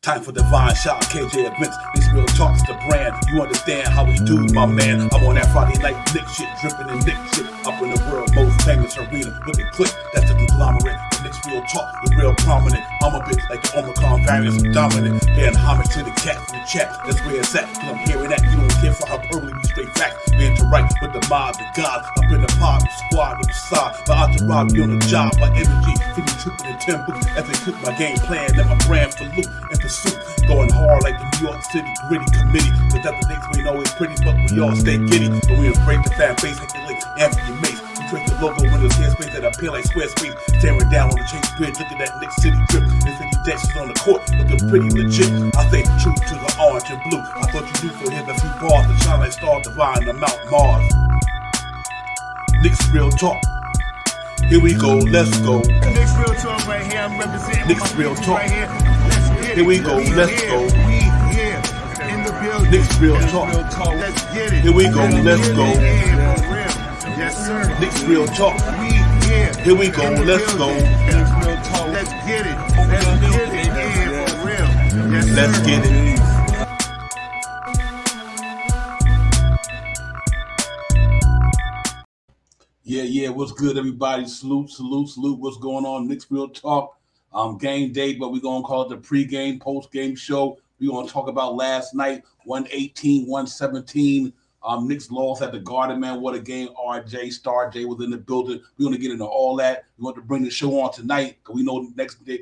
Time for divine shot, KJ events. This real talk's the brand. You understand how we do, my man. I'm on that Friday night Knicks shit, dripping in Knicks shit. Up in the world, most famous arena with the click. That's the conglomerate. The Knicks real talk, the real prominent. I'm a bit like the Omicron variants, dominant. Paying homage to the cat in the chat. That's where it's at. Cause I'm hearing that. You don't care for hyperbole, we straight facts. We interact with the mob, the gods. Up in the pod, the squad, with the side. My entourage be on the job, my energy. Feeling tripping in tempo as they cook my game plan. Let my brand salute and pursue. Going hard like the New York City gritty committee. Cause that the Knicks we know is pretty, but we all stay giddy. But we embrace the fan base like the Lakes, Anthony Mace. We drink the logo when there's airspace that appear like square space. Staring down on the Chase Bridge, look at that Knicks City drip. There's 50 Dexys on the court, looking pretty legit. I stay true to the orange and blue. I thought you knew for him a few bars to shine like stars divine to Mount Mars. Knicks real talk. Here we go, let's go. Knicks real talk right here. I'm representing Knicks real talk. right here. Here we go, let's go. We here in the building. Knicks real talk. Let's get it. Here we go, let's go. Yes, sir. Knicks real talk. We here. Here we go, let's go. Knicks real talk. Let's get it. Let's get it. Yeah, for real. Yes, sir. Let's get it. Yeah, what's good, everybody? Salute. What's going on? Knicks Real Talk. Game day, but we're going to call it the pregame, postgame show. We're going to talk about last night, 118-117. Knicks lost at the Garden, man. What a game. RJ, Star J was in the building. We're going to get into all that. We want to bring the show on tonight because we know the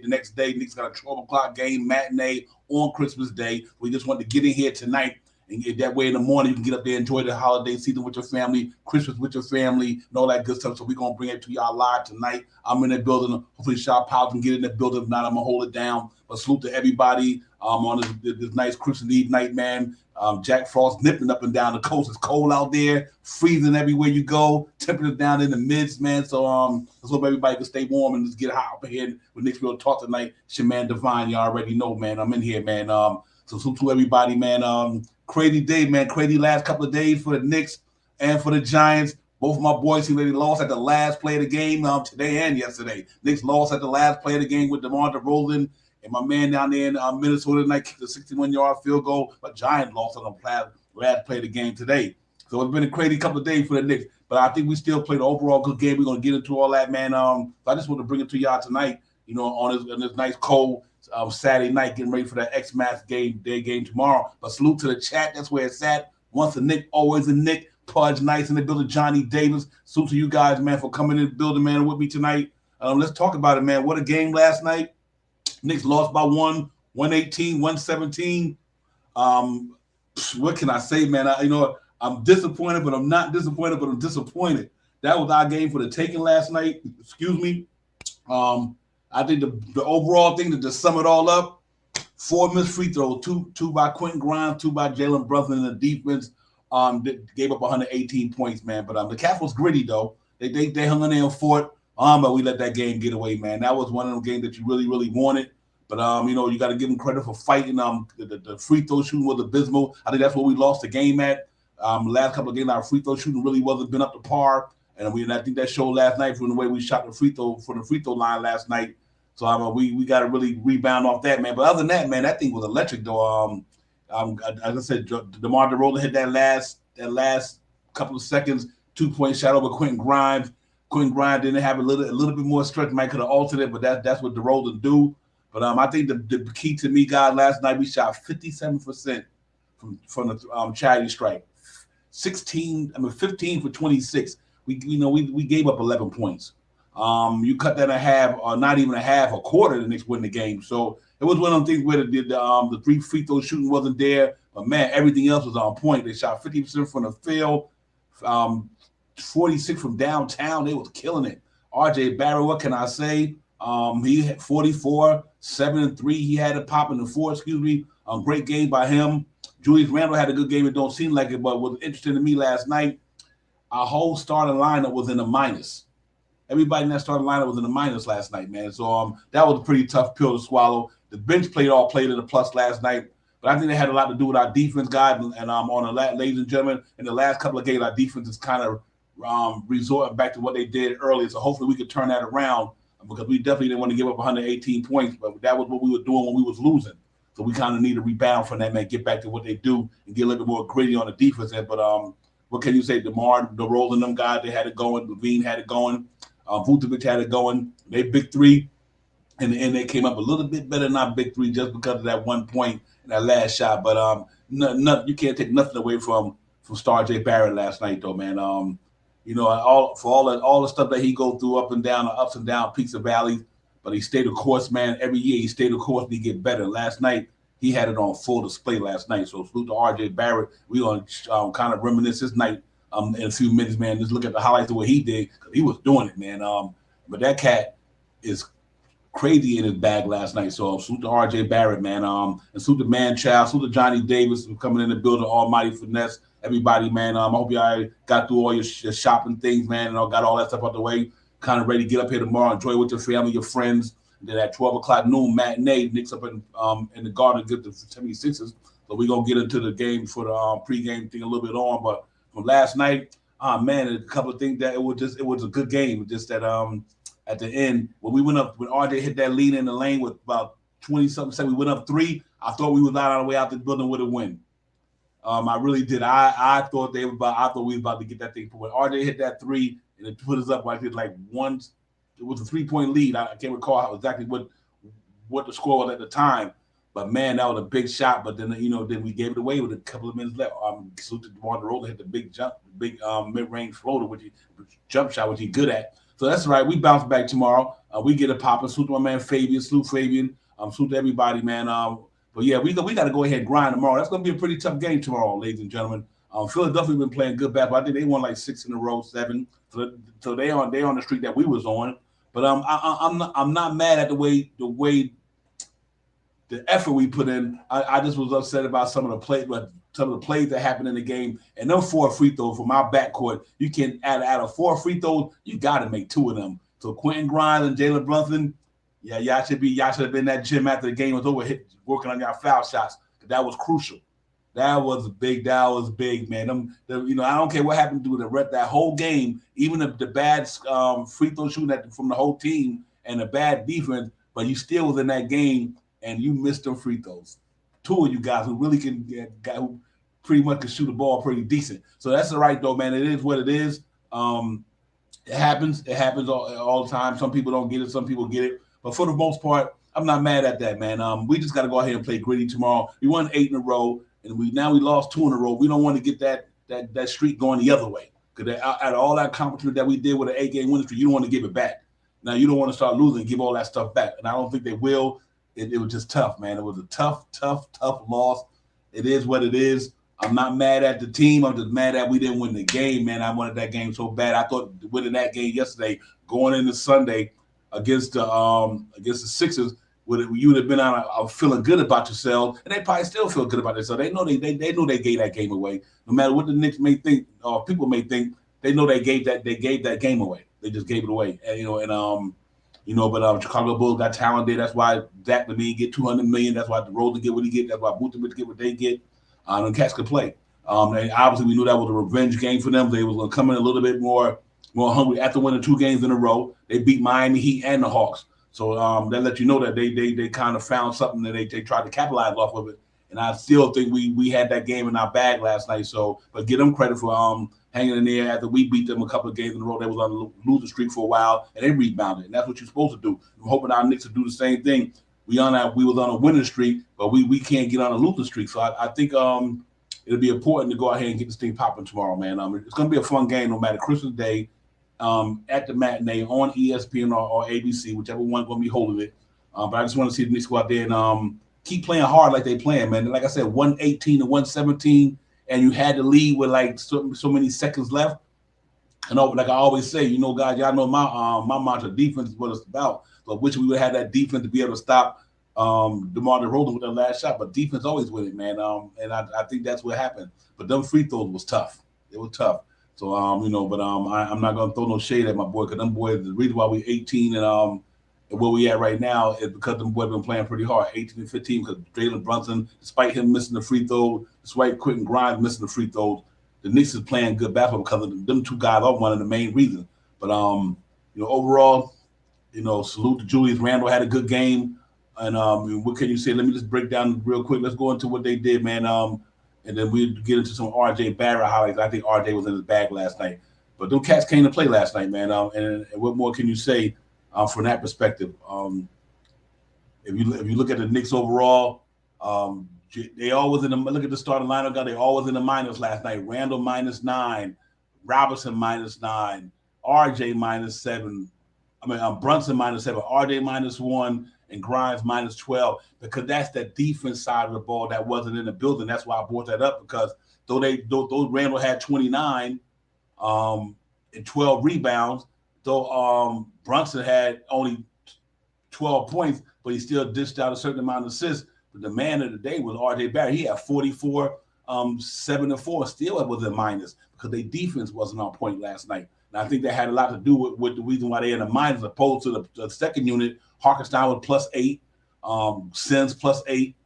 next day, Knicks got a 12 o'clock game, matinee on Christmas Day. We just want to get in here tonight. And get that way in the morning, you can get up there, enjoy the holiday season with your family, Christmas with your family, and all that good stuff. So we're going to bring it to y'all live tonight. I'm in the building. Hopefully, Shop Powell can get in the building. If not, I'm going to hold it down. But salute to everybody on this nice Christmas Eve night, man. Jack Frost nipping up and down the coast. It's cold out there, freezing everywhere you go. Temperatures down in the mids, man. So let's hope everybody can stay warm and just get hot up here with Knicks Real Talk tonight. It's your man, Divine. You already know, man. I'm in here, man. So salute to everybody, man. Crazy day, man. Crazy last couple of days for the Knicks and for the Giants. Both of my boys who really lost at the last play of the game today and yesterday. Knicks lost at the last play of the game with DeMar DeRozan. And my man down there in Minnesota tonight kicked a 61-yard field goal. But Giants lost on the last play of the game today. So it's been a crazy couple of days for the Knicks. But I think we still played an overall good game. We're going to get into all that, man. So I just want to bring it to y'all tonight, you know, on this nice cold Saturday night, getting ready for that X-Mass game tomorrow. But salute to the chat. That's where it's at. Once a Knick, always a Knick. Pudge Nice in the building. Johnny Davis. Salute to you guys, man, for coming in the building, man, with me tonight. Let's talk about it, man. What a game last night. Knicks lost by 117. What can I say, man? I'm disappointed, but I'm not disappointed, but I'm disappointed. That was our game for the taking last night. Excuse me. I think the overall thing, to just sum it all up, 4 missed free throws, two by Quentin Grimes, 2 by Jalen Brunson, and the defense gave up 118 points, man. But the Cats was gritty, though. They hung in there and fought, but we let that game get away, man. That was one of them games that you really, really wanted. But, you got to give them credit for fighting. The free throw shooting was abysmal. I think that's what we lost the game at. The last couple of games, our free throw shooting really wasn't been up to par. And I think that showed last night from the way we shot the free throw from the free throw line last night. So we got to really rebound off that, man. But other than that, man, that thing was electric, though. As I said, DeMar DeRozan hit that last couple of seconds 2-point shot over Quentin Grimes. Quentin Grimes didn't have a little bit more stretch. Might could have altered it, but that's what DeRozan do. But I think the key to me, guys, last night we shot 57% from the charity strike. 15 for 26. We gave up 11 points. You cut that in half, or not even a half, a quarter, the Knicks win the game. So it was one of them things where the 3 free throw shooting wasn't there, but man, everything else was on point. They shot 50% from the field, 46 from downtown. They was killing it. RJ Barrett, what can I say? He had 44, 7 and 3. He had a pop in the 4. Excuse me. Great game by him. Julius Randle had a good game. It don't seem like it, but what was interesting to me last night, our whole starting lineup was in the minus. Everybody in that starting lineup was in the minus last night, man. So that was a pretty tough pill to swallow. The bench played in the plus last night, but I think they had a lot to do with our defense, guys. And ladies and gentlemen, in the last couple of games, our defense is kind of resorting back to what they did earlier. So hopefully we could turn that around, because we definitely didn't want to give up 118 points, but that was what we were doing when we was losing. So we kind of need to rebound from that, man, get back to what they do and get a little bit more gritty on the defense end. But what can you say? DeMar, DeRozan, them guys, they had it going. Levine had it going. Vucevic had it going. They big three. In the end, they came up a little bit better than our big three just because of that 1 point in that last shot. But you can't take nothing away from Star J. Barrett last night, though, man. All the stuff that he go through, up and down, ups and down, peaks and valleys. But he stayed the course, man. Every year he stayed the course and he get better. Last night, he had it on full display last night. So salute to R.J. Barrett. We're going to kind of reminisce this night in a few minutes, man. Just look at the highlights of what he did because he was doing it, man. But that cat is crazy in his bag last night. So salute to R.J. Barrett, man. And salute to Man-Child. Salute to Johnny Davis for coming in the building, Almighty Finesse. Everybody, man. I hope y'all got through all your shopping things, man, and got all that stuff out the way. Kind of ready to get up here tomorrow, enjoy with your family, your friends. And then at 12 o'clock noon, matinee, Knicks up in the Garden against the 76ers. So we're going to get into the game for the pregame thing a little bit on. But from last night, man, a couple of things that it was a good game. Just that at the end, when we went up, when RJ hit that lead in the lane with about 20-something seconds, we went up 3. I thought we was on the way out the building with a win. I really did. I thought we was about to get that thing. But when RJ hit that 3 and it put us up like one, it was a 3-point lead. I can't recall exactly what the score was at the time. But man, that was a big shot. But then then we gave it away with a couple of minutes left. DeMar DeRozan hit the big jump, mid-range floater, jump shot, which he's good at. So that's right. We bounce back tomorrow. We get it popping. Salute to my man Fabian. Salute Fabian. Salute to everybody, man. But yeah, we got to go ahead and grind tomorrow. That's going to be a pretty tough game tomorrow, ladies and gentlemen. Philadelphia been playing good basketball. I think they won like 6 in a row, 7. So they on the streak that we was on. But I'm not mad at the way the effort we put in. I just was upset about some of the plays that happened in the game. And them 4 free throws from our backcourt, you can out of 4 free throws, you got to make 2 of them. So Quentin Grimes and Jalen Brunson, yeah, y'all should have been in that gym after the game was over, working on y'all foul shots. That was crucial. That was big, man. I don't care what happened to that whole game, even the bad free throw shooting from the whole team and the bad defense, but you still was in that game and you missed them free throws. 2 of you guys who really who pretty much can shoot the ball pretty decent. So that's all right, though, man. It is what it is. It happens. It happens all the time. Some people don't get it. Some people get it. But for the most part, I'm not mad at that, man. We just got to go ahead and play gritty tomorrow. We won 8 in a row, and we lost 2 in a row. We don't want to get that streak going the other way. Because out of all that accomplishment that we did with an 8-game winning streak, you don't want to give it back. Now, you don't want to start losing and give all that stuff back. And I don't think they will. It was just tough, man. It was a tough loss. It is what it is. I'm not mad at the team. I'm just mad that we didn't win the game, man. I wanted that game so bad. I thought winning that game yesterday, going into Sunday against the Sixers, you would have been on feeling good about yourself, and they probably still feel good about themselves. They know they know they gave that game away. No matter what the Knicks may think or people may think, they know they gave that game away. They just gave it away, But Chicago Bulls got talented. That's why Zach LaVine get $200 million. That's why DeRozan get what he get. That's why Vucevic get what they get. And cats could play. And obviously, we knew that was a revenge game for them. They was going to come in a little bit more hungry after winning 2 games in a row. They beat Miami Heat and the Hawks. So that let you know that they kind of found something that they tried to capitalize off of it. And I still think we had that game in our bag last night. So, but give them credit for hanging in there after we beat them a couple of games in a row. They was on a losing streak for a while, and they rebounded. And that's what you're supposed to do. I'm hoping our Knicks will do the same thing. We was on a winning streak, but we can't get on a losing streak. So I think it'll be important to go ahead and get this thing popping tomorrow, man. It's going to be a fun game no matter Christmas Day at the matinee on ESPN or ABC, whichever one going to be holding it. But I just want to see the Knicks go out there and keep playing hard like they playing, man. Like I said, 118 to 117, and you had to lead with like so many seconds left. And like I always say, guys, y'all know my mantra: defense is what it's about. So I wish we would have that defense to be able to stop DeMar DeRozan with that last shot. But defense always with it, man. And I think that's what happened. But them free throws was tough. It was tough. So but I'm not gonna throw no shade at my boy, because them boys, the reason why we 18 and where we at right now is because them boys been playing pretty hard, 18 and 15, because Jalen Brunson, despite him missing the free throws, despite Quentin Grimes missing the free throws, the Knicks is playing good basketball because of them 2 guys are one of the main reasons. But overall, salute to Julius Randle, had a good game. And what can you say? Let me just break down real quick. Let's go into what they did, man. And then we get into some RJ Barrett highlights. I think RJ was in his bag last night, but them cats came to play last night, man. And what more can you say from that perspective? If you look at the Knicks overall, they always in the look at the starting lineup. Guy, they always in the minus last night. Randall -9, Robinson -9, RJ -7. I mean, Brunson -7, RJ -1, and Grimes -12. Because that's the defense side of the ball that wasn't in the building. That's why I brought that up, because though Randall had 29 and 12 rebounds, though Brunson had only 12 points, but he still dished out a certain amount of assists. But the man of the day was RJ Barrett. He had 44, 7 and 4, still was a minus because their defense wasn't on point last night. And I think that had a lot to do with the reason why they're in the minus, as opposed to the second unit. Harkenstein was +8, Sims +8,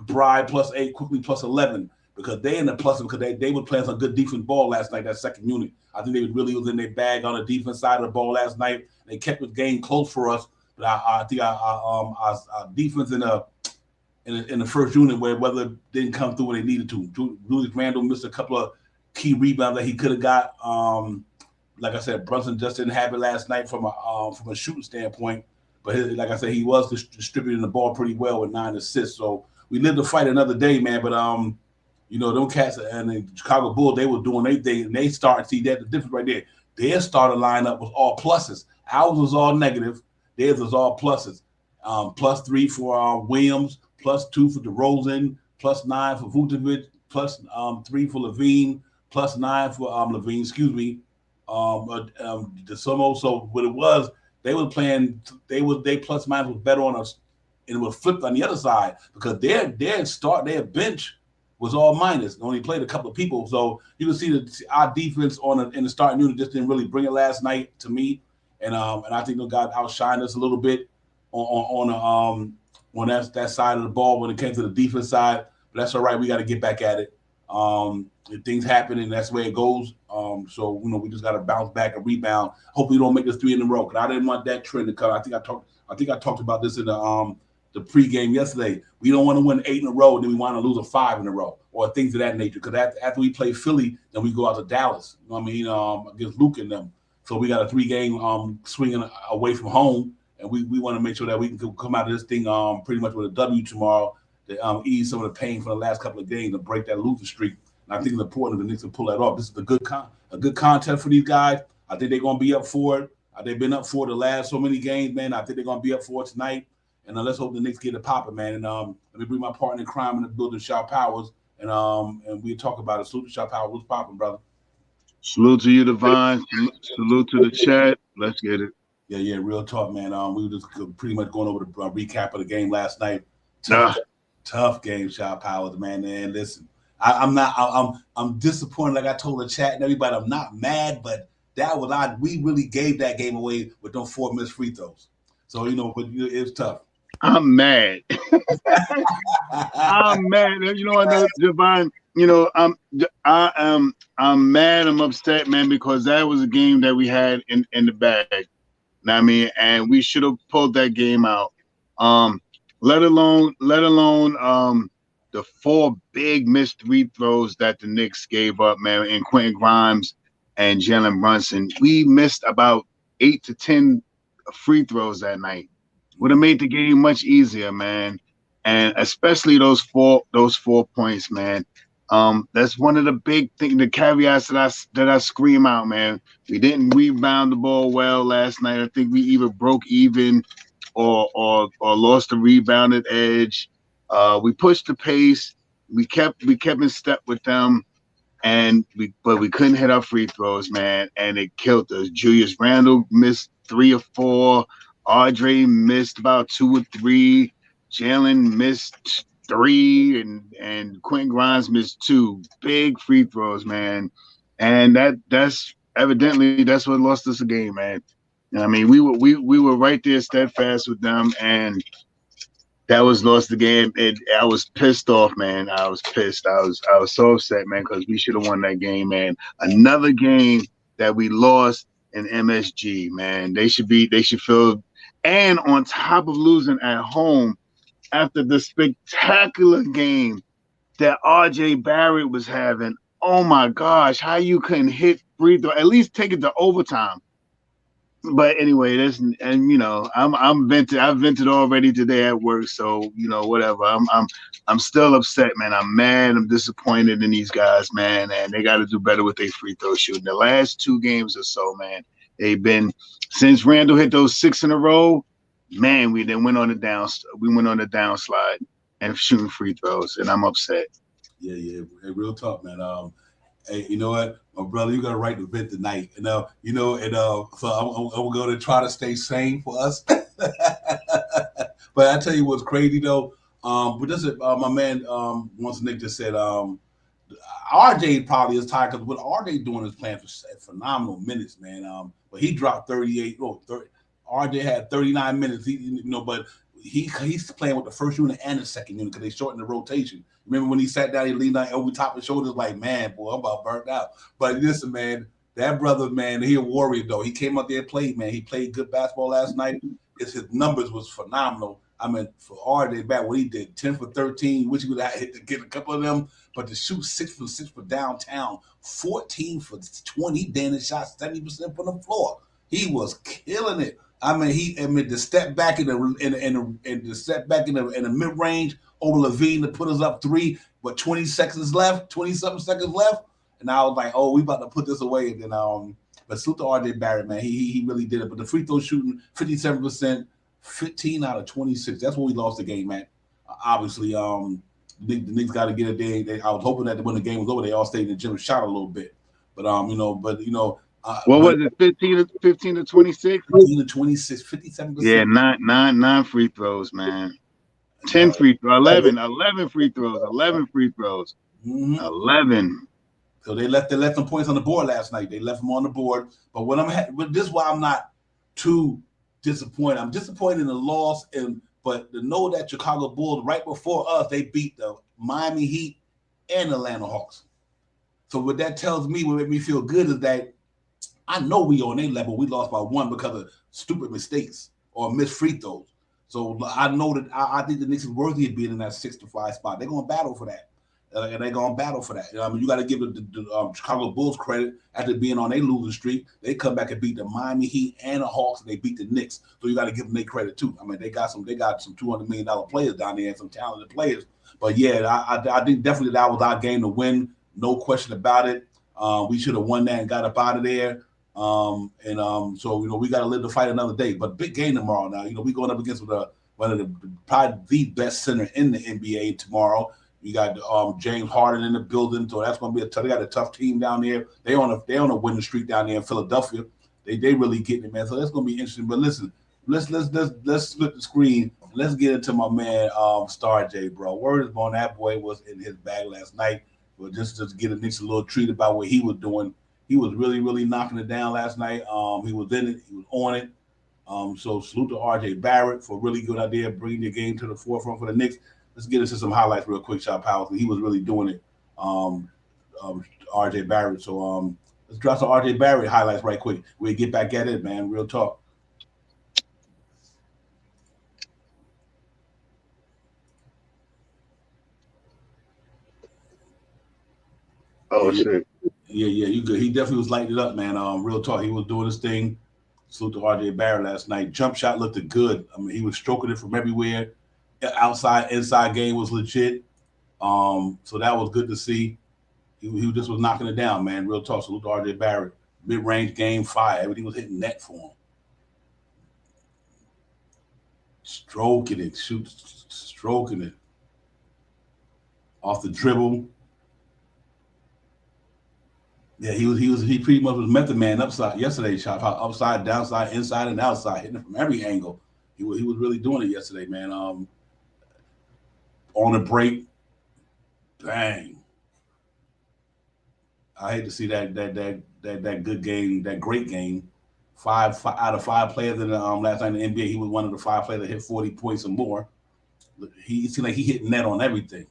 Bride +8, Quickly +11, because they in the plus because they were playing some good defense ball last night. That second unit, I think they really was in their bag on the defense side of the ball last night. They kept the game close for us, but I think our defense in the first unit, where whether didn't come through when they needed to. Julius Randle missed a couple of key rebounds that he could have got. Like I said, Brunson just didn't have it last night from a shooting standpoint. But like I said, he was distributing the ball pretty well with 9 assists. So we lived to fight another day, man. But them cats and the Chicago Bulls, they were doing their thing, and they started. See, that the difference right there. Their starter lineup was all pluses. Ours was all negative. Theirs was all pluses. +3 for Williams, +2 for DeRozan, +9 for Vucevic, +3 for Levine, +9 for Levine. Excuse me. DeSomo. So what it was, they were playing. They plus minus was better on us, and it was flipped on the other side because their bench was all minus. They only played a couple of people, so you can see that our defense in the starting unit just didn't really bring it last night to me, and I think the guys outshined us a little bit on that side of the ball when it came to the defense side. But that's all right. We got to get back at it. Things happen, and that's the way it goes. So we just got to bounce back and rebound. Hopefully, we don't make this 3 in a row. Because I didn't want that trend to come. I think I talked about this in the pregame yesterday. We don't want to win 8 in a row, and then we want to lose a 5 in a row, or things of that nature. Because after we play Philly, then we go out to Dallas. You know what I mean? Against Luke and them. So we got a 3-game swinging away from home, and we want to make sure that we can come out of this thing pretty much with a W tomorrow to ease some of the pain from the last couple of games and break that losing streak. And I think it's important for the Knicks to pull that off. This is a good contest for these guys. I think they're going to be up for it. They've been up for the last so many games, man. I think they're going to be up for it tonight. And let's hope the Knicks get it popping, man. And let me bring my partner in crime in the building, Shaw Powers, and we talk about it. Salute to Shaw Powers. What's popping, brother? Salute to you, Divine. Salute to the chat. Let's get it. Yeah, real talk, man. We were just pretty much going over the recap of the game last night. Tough game, Shaw Powers, man. And listen, I'm disappointed. Like I told the chat and everybody, I'm not mad, but we really gave that game away with those 4 missed free throws. So but it's tough. I'm mad. I'm mad. I know, Divine. I'm mad. I'm upset, man, because that was a game that we had in the bag. Know what I mean, and we should have pulled that game out. Let alone the 4 big missed free throws that the Knicks gave up, man, and Quentin Grimes and Jalen Brunson. We missed about 8 to 10 free throws that night. Would have made the game much easier, man. And especially those four points, man. That's one of the big things, the caveats that I scream out, man. We didn't rebound the ball well last night. I think we either broke even or lost the rebounded edge. We pushed the pace. We kept in step with them, but we couldn't hit our free throws, man, and it killed us. Julius Randle missed 3 or 4. RJ missed about 2 or 3. Jalen missed 3, and Quentin Grimes missed 2 big free throws, man. And that's evidently that's what lost us a game, man. I mean, we were right there steadfast with them, and that was lost the game. I was pissed off, man. I was pissed. I was so upset, man, because we should have won that game, man. Another game that we lost in MSG, man. They should feel and on top of losing at home after the spectacular game that RJ Barrett was having. Oh my gosh, how you couldn't hit free throw, at least take it to overtime. But anyway, I'm vented. I've vented already today at work, so whatever. I'm still upset, man. I'm mad. I'm disappointed in these guys, man, and they got to do better with their free throw shooting. The last 2 games or so, man, they've been since Randall hit those 6 in a row. Man, we then went on the downslide and shooting free throws, and I'm upset. Yeah, real talk, man. Hey, you know what, my brother, you got to write the vent tonight. So I'm going to try to stay sane for us. But I tell you what's crazy though. But this is my man. Once Nick just said, RJ probably is tired because what RJ doing is playing for phenomenal minutes, man. But he dropped 38. 30, RJ had 39 minutes. But he's playing with the first unit and the second unit because they shortened the rotation. Remember when he sat down, he leaned on over top his shoulders like, man, boy, I'm about burnt out. But listen, man, that brother, man, he a warrior though. He came out there and played, man. He played good basketball last night. His numbers was phenomenal. I mean, for RJ back what he did, 10 for 13. Wish he would have hit to get a couple of them, but to shoot 6 for 6 for downtown, 14 for 20, Dan shot 70% from the floor. He was killing it. I mean, the step back in the step back in the mid range over Levine to put us up 3, but 20 seconds left, 20-something seconds left, and I was like, oh, we about to put this away. And then but salute to RJ Barrett, man. He really did it. But the free throw shooting, 57%, 15 out of 26. That's where we lost the game, man. Obviously, the Knicks got to get it there. I was hoping that when the game was over, they all stayed in the gym and shot a little bit. But what was it? 15 to 26? 15 to 26, 57%. Yeah, nine free throws, man. 10 free throws, 11 free throws, 11 free throws, 11. So they left some points on the board last night. They left them on the board. But this is why I'm not too disappointed. I'm disappointed in the loss, but to know that Chicago Bulls right before us, they beat the Miami Heat and Atlanta Hawks. So what that tells me, what made me feel good is that I know we on their level. We lost by 1 because of stupid mistakes or missed free throws. So I know that I think the Knicks is worthy of being in that 6 to 5 spot. They're going to battle for that. And they're going to battle for that. You got to give the Chicago Bulls credit after being on a losing streak. They come back and beat the Miami Heat and the Hawks, and they beat the Knicks. So you got to give them their credit too. I mean, they got some $200 million players down there and some talented players. But yeah, I think definitely that was our game to win. No question about it. We should have won that and got up out of there. So we got to live to fight another day. But big game tomorrow. Now we going up against one of the probably the best center in the NBA tomorrow. You got James Harden in the building, so that's going to be they got a tough team down there. They on a winning streak down there in Philadelphia. They really getting it, man. So that's going to be interesting. But listen, let's split the screen. Let's get into my man Star J, bro. Word is on that boy was in his bag last night. But just to get a little treat about what he was doing. He was really, really knocking it down last night. He was in it. He was on it. So salute to RJ Barrett for a really good idea of bringing the game to the forefront for the Knicks. Let's get into some highlights real quick, Shot Powers. He was really doing it, RJ Barrett. So let's drop some RJ Barrett highlights right quick. We'll get back at it, man. Real talk. Oh, shit. Yeah, you good. He definitely was lighting it up, man. Real talk. He was doing his thing. Salute to RJ Barrett last night. Jump shot looked good. I mean, he was stroking it from everywhere. Outside, inside game was legit. So that was good to see. He just was knocking it down, man. Real talk. Salute to RJ Barrett. Mid-range game, fire. Everything was hitting net for him. Stroking it. Off the dribble. Yeah, he pretty much was Method Man upside yesterday. Shot upside, downside, inside, and outside, hitting it from every angle. He was really doing it yesterday, man. On a break, bang. I hate to see that good game, that great game. Five out of 5 players in the last night in the NBA, he was one of the 5 players that hit 40 points or more. He seemed like he hit net on everything.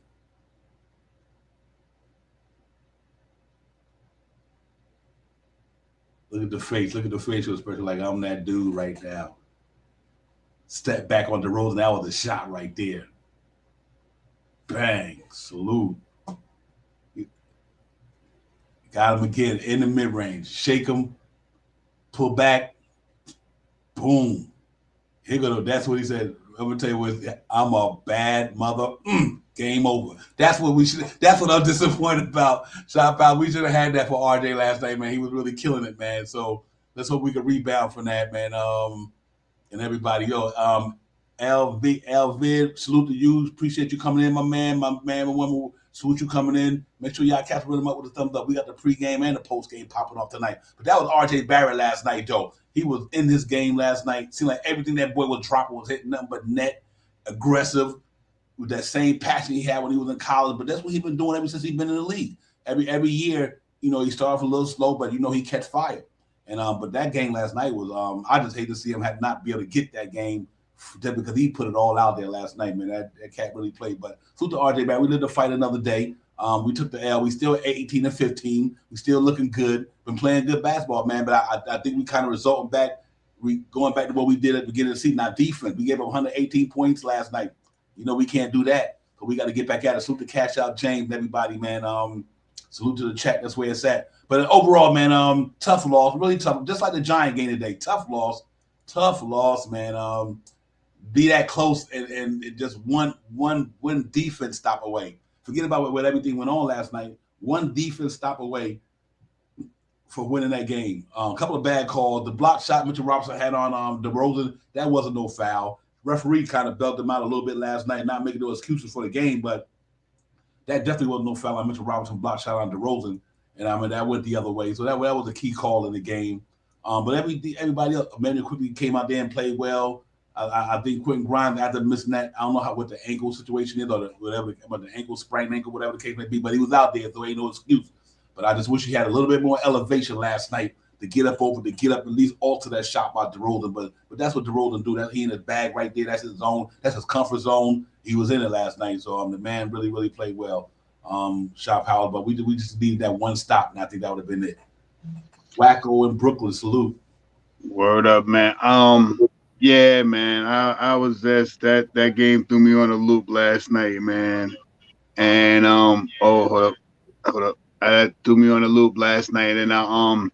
Look at the face. Look at the facial expression like I'm that dude right now. step back on DeRozan. That was a shot right there. Bang, salute. Got him again in the mid-range. Shake him, pull back, boom. Here go. That's what he said. I'm gonna tell you what. I'm a bad mother. Game over. That's what we should. That's what I'm disappointed about. Shout out. We should have had that for RJ last night, man. He was really killing it, man. So let's hope we can rebound from that, man. And everybody, LV, salute to you. Appreciate you coming in, my man, my woman. Salute you coming in. Make sure y'all catch him up with a thumbs up. We got the pregame and the postgame popping off tonight. But that was RJ Barrett last night, though. He was in this game last night. Seemed like everything that boy was dropping was hitting nothing but net, aggressive, with that same passion he had when he was in college. But that's what he's been doing ever since he's been in the league. Every year, he started off a little slow, but he catch fire. And but that game last night was I just hate to see him not be able to get that game because he put it all out there last night, man. That cat really played. But salute to RJ, man. We lived to fight another day. We took the L. We still 18-15. We still looking good. Been playing good basketball, man. But I think we kind of resulting back. Going back to what we did at the beginning of the season. Our defense. We gave up 118 points last night. We can't do that. But we got to get back at it. Salute to Cash Out James, everybody, man. Salute to the chat. That's where it's at. But overall, man, tough loss. Really tough. Just like the Giant game today. Tough loss, man. Be that close and just one defense stop away. Forget about what everything went on last night. One defense stop away for winning that game. A couple of bad calls. The block shot Mitchell Robinson had on DeRozan, that wasn't no foul. Referee kind of belted him out a little bit last night, not making no excuses for the game, but that definitely wasn't no foul on Mitchell Robinson block shot on DeRozan. And that went the other way. So that was a key call in the game. But everybody else, Emmanuel quickly came out there and played well. I think Quentin Grimes, after missing that, I don't know what the ankle situation is or whatever, about the ankle, sprained ankle, whatever the case may be, but he was out there, so ain't no excuse. But I just wish he had a little bit more elevation last night to get up at least alter that shot by DeRozan. But that's what DeRozan do. That he in his bag right there. That's his zone. That's his comfort zone. He was in it last night. So the man really, really played well. Shot power, but we just needed that one stop, and I think that would have been it. Flacco in Brooklyn, salute. Word up, man. Yeah, man. I was that game threw me on a loop last night, man. And hold up. That threw me on a loop last night, and I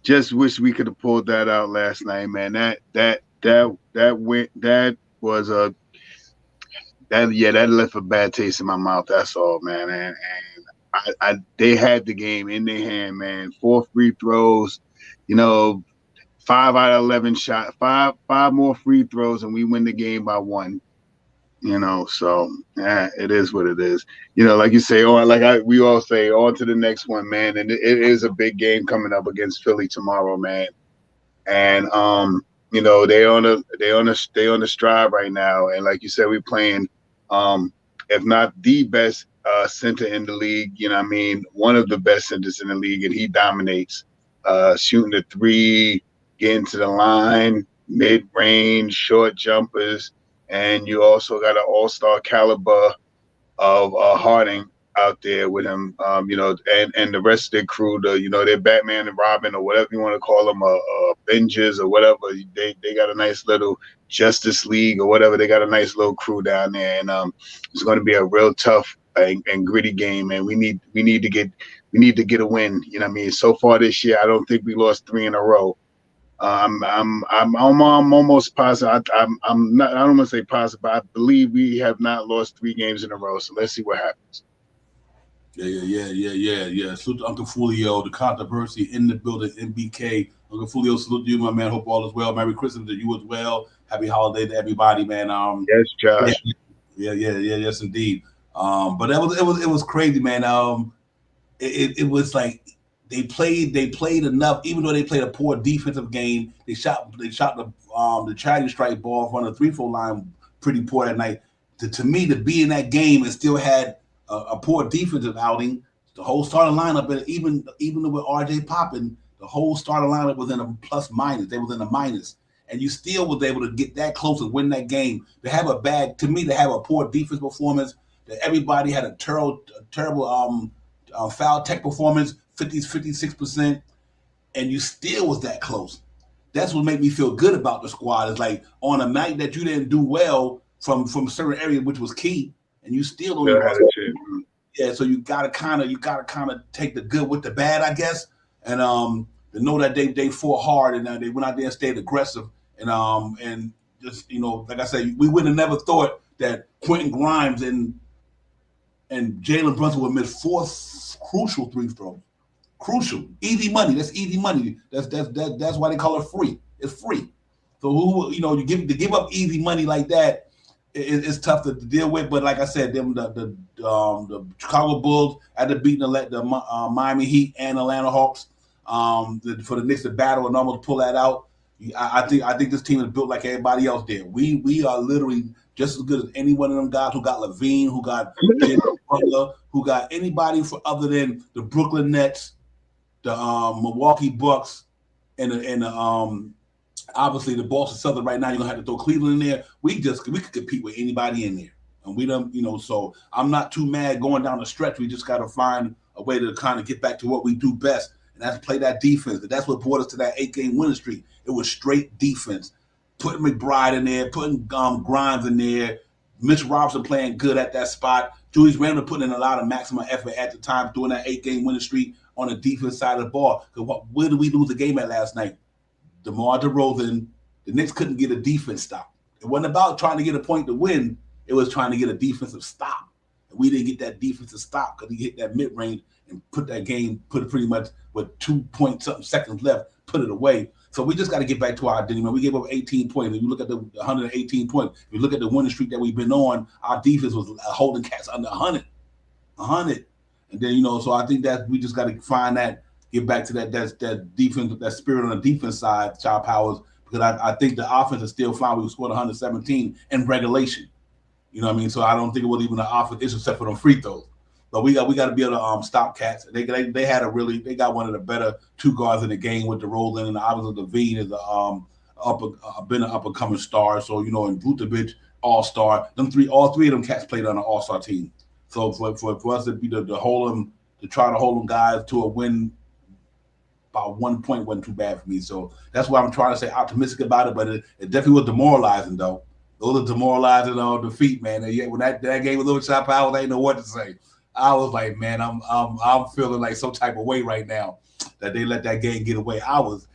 just wish we could have pulled that out last night, man. That left a bad taste in my mouth. That's all, man. And they had the game in their hand, man. 4 free throws, 5 out of 11 shot, five more free throws, and we win the game by 1. So it is what it is. Like you say, we all say, on to the next one, man. And it is a big game coming up against Philly tomorrow, man. And they on the stride right now. And like you said, we're playing, if not the best center in the league, one of the best centers in the league, and he dominates, shooting the 3, getting to the line, mid-range, short jumpers. And you also got an all-star caliber of Harding out there with him, and the rest of their crew, they're Batman and Robin or whatever you want to call them, Avengers or whatever. They got a nice little Justice League or whatever. They got a nice little crew down there, and it's going to be a real tough and gritty game. And we need to get a win. So far this year, I don't think we lost 3 in a row. I'm almost positive. I'm not. I don't want to say positive, but I believe we have not lost 3 games in a row. So let's see what happens. Yeah. Salute to Uncle Fulio, the controversy in the building, MBK. Uncle Fulio, salute to you, my man. Hope all is well. Merry Christmas to you as well. Happy holiday to everybody, man. Yes, Josh. Yes, indeed. But it was crazy, man. It was like. They played enough, even though they played a poor defensive game. They shot the charity strike ball from the 3-4 line pretty poor that night. To me, to be in that game and still had a poor defensive outing, the whole starting lineup, and even with RJ popping, the whole starting lineup was in a plus minus. They was in a minus, and you still was able to get that close and win that game. To have a poor defense performance, that everybody had a terrible foul tech performance. 56%, and you still was that close. that's what made me feel good about the squad. Is like on a night that you didn't do well from a certain area, which was key, and you still only lost. Yeah, so you gotta kind of take the good with the bad, I guess, and to know that they fought hard and they went out there and stayed aggressive, and just like I said, we would have never thought that Quentin Grimes and Jalen Brunson would miss 4 crucial free throws. Crucial, easy money. That's easy money. That's why they call it free. It's free. So who you give up easy money like that, it's tough to deal with. But like I said, the Chicago Bulls had to beat the Miami Heat and Atlanta Hawks for the Knicks to battle and almost pull that out. I think this team is built like everybody else did. We are literally just as good as any one of them guys who got Levine, who got Jimmy Butler, who got anybody other than the Brooklyn Nets, the Milwaukee Bucks, and obviously the Boston Celtics. Right now, you're gonna have to throw Cleveland in there. We could compete with anybody in there, and we don't. So I'm not too mad going down the stretch. We just got to find a way to kind of get back to what we do best, and that's play that defense. And that's what brought us to that 8-game winning streak. It was straight defense. Putting McBride in there, putting Grimes in there, Mitch Robinson playing good at that spot, Julius Randle putting in a lot of maximum effort at the time doing that 8-game winning streak on the defense side of the ball. Because where did we lose the game at last night? DeMar DeRozan, the Knicks couldn't get a defense stop. It wasn't about trying to get a point to win. It was trying to get a defensive stop. And we didn't get that defensive stop because he hit that mid-range and put it pretty much with 2-point-something seconds left, put it away. So we just got to get back to our identity, man. We gave up 18 points. If you look at the 118 points, if you look at the winning streak that we've been on, our defense was holding cats under 100. And then, so I think that we just got to find that, get back to that defense, that spirit on the defense side, Child Powers, because I think the offense is still fine. We scored 117 in regulation. You know what I mean? So I don't think it was even an offense issue except for them free throws. But we got to be able to stop cats. They got one of the better 2 guards in the game with DeRozan, and obviously Levine is been an up and coming star. So and Vucevic, all-star. All three of them cats played on an all-star team. So for us to be to try to hold them guys to a win about 1 point wasn't too bad for me. So that's why I'm trying to say optimistic about it. But it definitely was demoralizing though. Those are demoralizing defeat, man. And when that game was over, Chop Powers, I didn't know what to say. I was like, man, I'm feeling like some type of way right now that they let that game get away. I was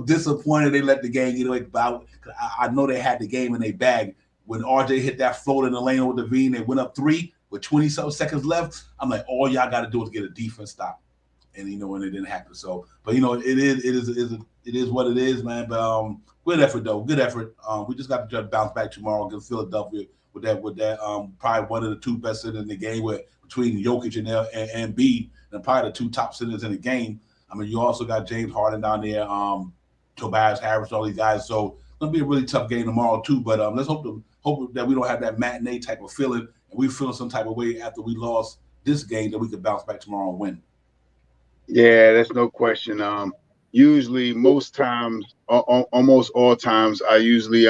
disappointed they let the game get away, but I know they had the game in their bag. When RJ hit that float in the lane with Levine, they went up 3 with 20-something seconds left. I'm like, all y'all got to do is get a defense stop, and and it didn't happen. So, but it is what it is, man. But good effort though, good effort. We just got to try to bounce back tomorrow against Philadelphia with that probably one of the 2 best centers in the game between Jokic and Embiid, and probably the 2 top centers in the game. I mean, you also got James Harden down there, Tobias Harris, all these guys. So it's gonna be a really tough game tomorrow too. But let's hope that we don't have that matinee type of feeling, and we feeling some type of way after we lost this game that we could bounce back tomorrow and win. Yeah, that's no question. Usually, most times, almost all times, I usually,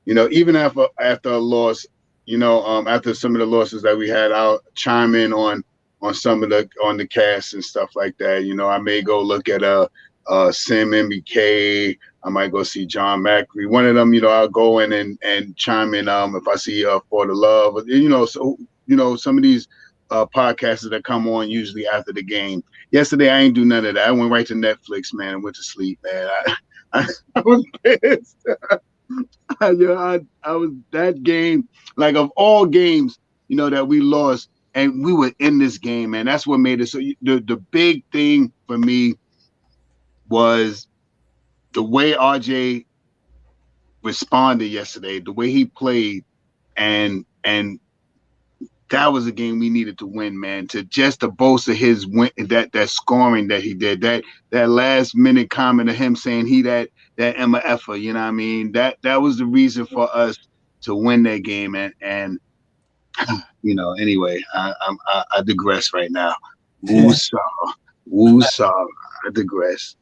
even after a loss, after some of the losses that we had, I'll chime in on some of the cast and stuff like that. I may go look at Sim MBK. I might go see John Macri. One of them, I'll go in and chime in if I see For the Love. So some of these podcasters that come on usually after the game. Yesterday, I ain't do none of that. I went right to Netflix, man, and went to sleep, man. I was pissed. I was that game, like of all games, that we lost, and we were in this game, man. That's what made it. So the big thing for me was the way RJ responded yesterday, the way he played, and that was a game we needed to win, man. To boast of his win, that scoring that he did, that last minute comment of him saying he that Emma Effer, you know what I mean? That was the reason for us to win that game, and anyway, I digress right now. Woo-saw, I digress.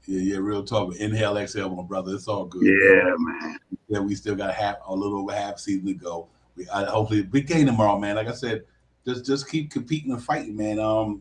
Yeah, real talk. Inhale, exhale, my brother. It's all good. Yeah, man. Yeah, we still got a little over half season to go. Hopefully big game tomorrow, man. Like I said, keep competing and fighting, man.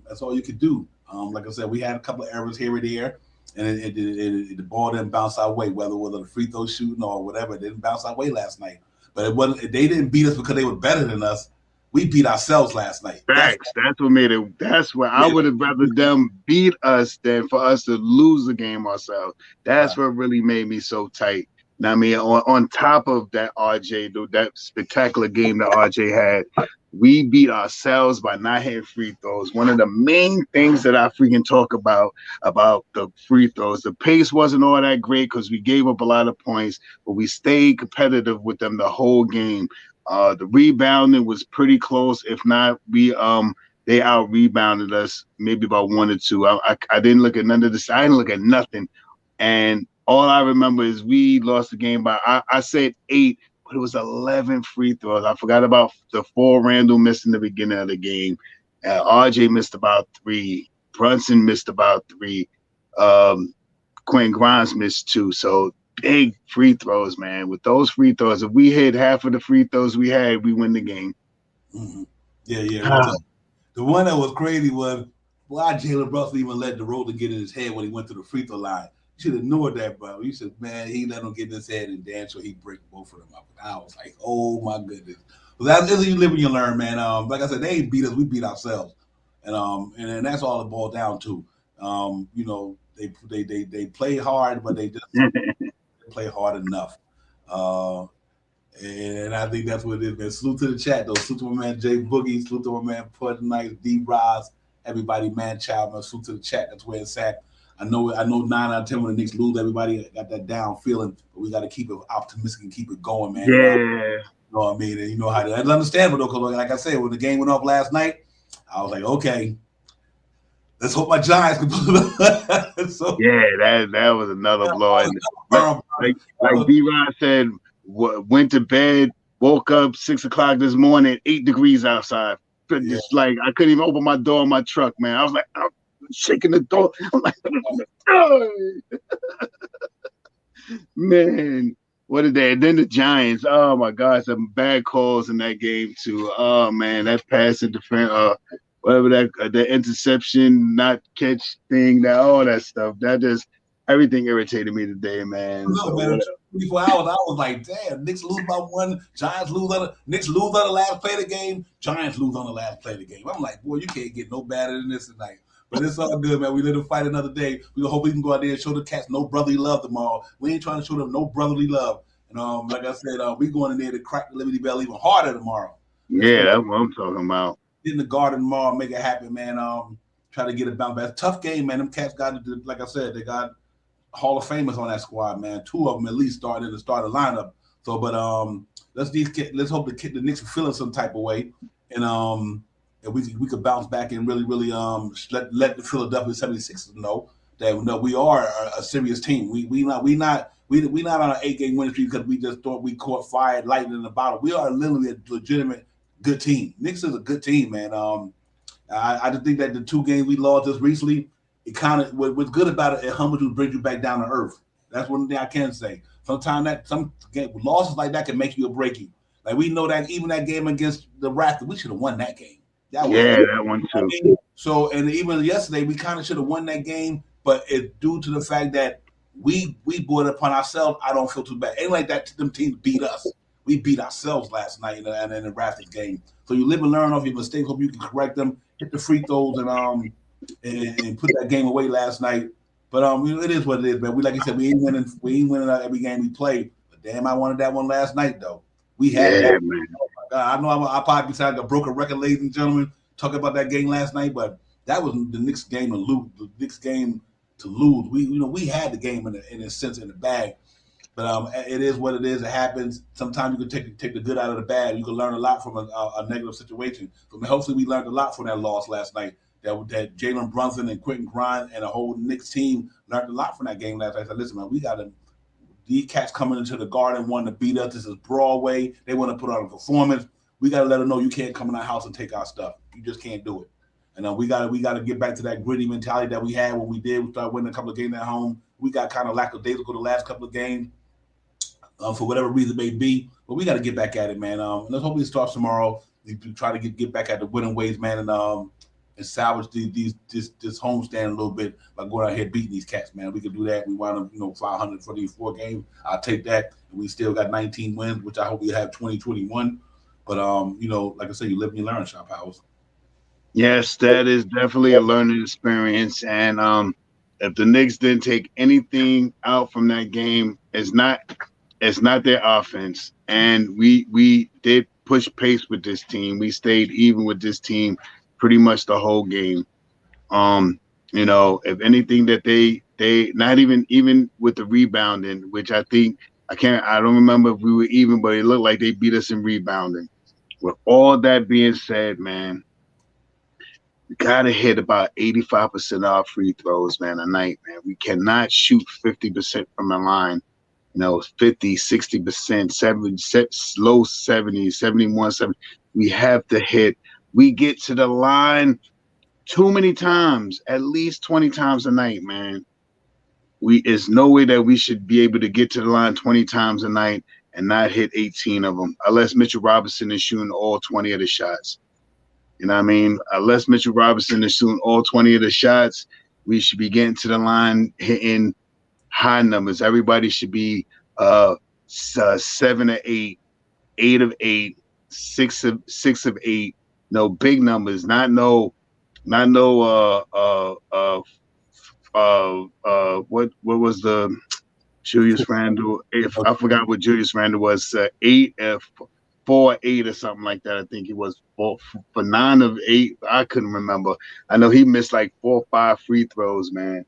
That's all you can do. Like I said, we had a couple of errors here and there. and the ball didn't bounce our way, whether it was a free throw shooting or whatever. It didn't bounce our way last night. But it wasn't. They didn't beat us because they were better than us. We beat ourselves last night. Facts. That's what made it. That's what I would have rather them beat us than for us to lose the game ourselves. That's what really made me so tight. Now, I mean, on top of that, that spectacular game that RJ had, we beat ourselves by not hitting free throws. One of the main things that I freaking talk about the free throws, the pace wasn't all that great because we gave up a lot of points, but we stayed competitive with them the whole game. The rebounding was pretty close. If not, they out rebounded us maybe about 1 or 2. I didn't look at none of this. I didn't look at nothing, and all I remember is we lost the game by I said 8, but it was 11 free throws. I forgot about the 4 Randall missed in the beginning of the game. RJ missed about 3. Brunson missed about 3. Quentin Grimes missed 2. So big free throws, man. With those free throws, if we hit half of the free throws we had, we win the game. Mm-hmm. Yeah. The one that was crazy was why Jalen Brunson even let DeRozan get in his head when he went to the free throw line. You should ignored that, bro. You said, man, he let him get in his head and dance, so he break both of them up. And I was like, oh my goodness. But that's you live and you learn, man. Like I said, they ain't beat us, we beat ourselves, and that's all it boiled down to. They play hard, but they just play hard enough. And I think that's what it is, man. Salute to the chat, though. Salute to my man Jay Boogie. Salute to my man Pud Nice, D Roz, everybody, man, child, man. Salute to the chat. That's where it's at. I know 9 out of 10 when the Knicks lose, everybody got that down feeling, but we got to keep it optimistic and keep it going, man. Yeah. You know what I mean? And you know how to. That's understandable, though, because like I said, when the game went off last night, I was like, okay, let's hope my Giants can pull it up. So, yeah, that was another blow. And like D-Ron said, went to bed, woke up 6 o'clock this morning, 8 degrees outside. Just like I couldn't even open my door in my truck, man. I was like, I'm shaking the door. I'm like, man, what did they? And then the Giants. Oh my God, some bad calls in that game too. Oh man, that pass interference, whatever the interception, not catch thing, that all that stuff. That just everything irritated me today, man. No, man. 24 hours, I was like, damn, Knicks lose by 1, Giants lose on the Knicks lose on the last play of the game, Giants lose on the last play of the game. I'm like, boy, you can't get no better than this tonight. But it's all good, man. We let them fight another day. We hope we can go out there and show the cats no brotherly love tomorrow. We ain't trying to show them no brotherly love. And like I said, we going in there to crack the Liberty Bell even harder tomorrow. That's what I'm talking about. In the Garden tomorrow, make it happen, man. Try to get it bounce back. Tough game, man. Them cats got, like I said, they got Hall of Famers on that squad, man. 2 of them at least started in the starting lineup. So, but let's hope the Knicks are feeling some type of way, and we could bounce back and really let the Philadelphia 76ers know that we are a serious team. We not on an 8-game winning streak because we just thought we caught fire lightning in the bottle. We are literally a legitimate good team. Knicks is a good team, man. I just think that the 2 games we lost just recently, it kind of what's good about it humbles you, brings you back down to earth. That's one thing I can say. Sometimes some losses like that can make you or break you. Like we know that even that game against the Raptors, we should have won that game. That one too. I mean, so and even yesterday, we kind of should have won that game, but it due to the fact that we brought it upon ourselves. I don't feel too bad. Ain't like that. Them teams beat us. We beat ourselves last night in the Raptors game. So you live and learn off your mistakes. Hope you can correct them. Hit the free throws and put that game away last night. But it is what it is, man. Like you said, we ain't winning every game we play. But damn, I wanted that one last night though. We had that. Man. Oh my God, I know I probably sound like a broken record, ladies and gentlemen, talking about that game last night, but that was the Knicks game to lose. The Knicks game to lose. We had the game in a sense in the bag. But it is what it is. It happens. Sometimes you can take the good out of the bad. You can learn a lot from a negative situation. So hopefully we learned a lot from that loss last night. That Jalen Brunson and Quentin Grimes and the whole Knicks team learned a lot from that game last night. I said, listen, man, these cats coming into the Garden wanting to beat us. This is Broadway. They want to put on a performance. We got to let them know you can't come in our house and take our stuff. You just can't do it. And we got to get back to that gritty mentality that we had when we started winning a couple of games at home. We got kind of lackadaisical the last couple of games. For whatever reason it may be, but we got to get back at it, man. Let's hope it starts tomorrow. We try to get back at the winning ways, man, and and salvage this homestand a little bit by going out here beating these cats, man. We could do that. We wound up, 500 for these 4 games. I'll take that. And we still got 19 wins, which I hope we have 2021. But like I said, you live and you learn, Shop House. Yes, that is definitely a learning experience. And if the Knicks didn't take anything out from that game, it's not their offense. And we did push pace with this team. We stayed even with this team pretty much the whole game. If anything that they not even with the rebounding, which I don't remember if we were even, but it looked like they beat us in rebounding. With all that being said, man, we gotta hit about 85% of our free throws, man, a night, man. We cannot shoot 50% from the line. 50, 60%, 70, low 70s, 71, 70. We have to hit. We get to the line too many times, at least 20 times a night, man. There's no way that we should be able to get to the line 20 times a night and not hit 18 of them, unless Mitchell Robinson is shooting all 20 of the shots. You know what I mean? Unless Mitchell Robinson is shooting all 20 of the shots, we should be getting to the line hitting high numbers. Everybody should be 7 of 8, 8 of 8, 6 of 8. No big numbers, not no what was the Julius Randle? If I forgot what Julius Randle was, 8 F 4-8 or something like that. I think he was for 9 of 8. I couldn't remember. I know he missed like 4 or 5 free throws, man.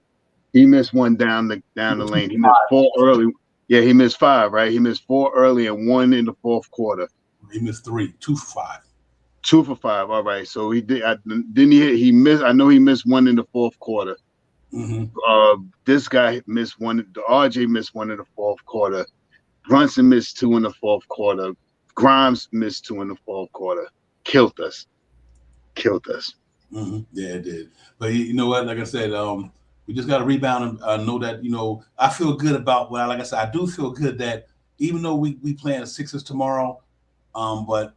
He missed one down the lane. He missed 4 early. Yeah, he missed 5, right? He missed 4 early and 1 in the fourth quarter. He missed 3, 2 for 5. 2 for 5. All right. So he did. He missed. I know he missed 1 in the fourth quarter. Mm-hmm. This guy missed 1. RJ missed 1 in the fourth quarter. Brunson missed 2 in the fourth quarter. Grimes missed 2 in the fourth quarter. Killed us. Mm-hmm. Yeah, it did. But you know what? Like I said, we just got to rebound and know that, I feel good about, well, like I said, I do feel good that even though we playing the Sixers tomorrow, but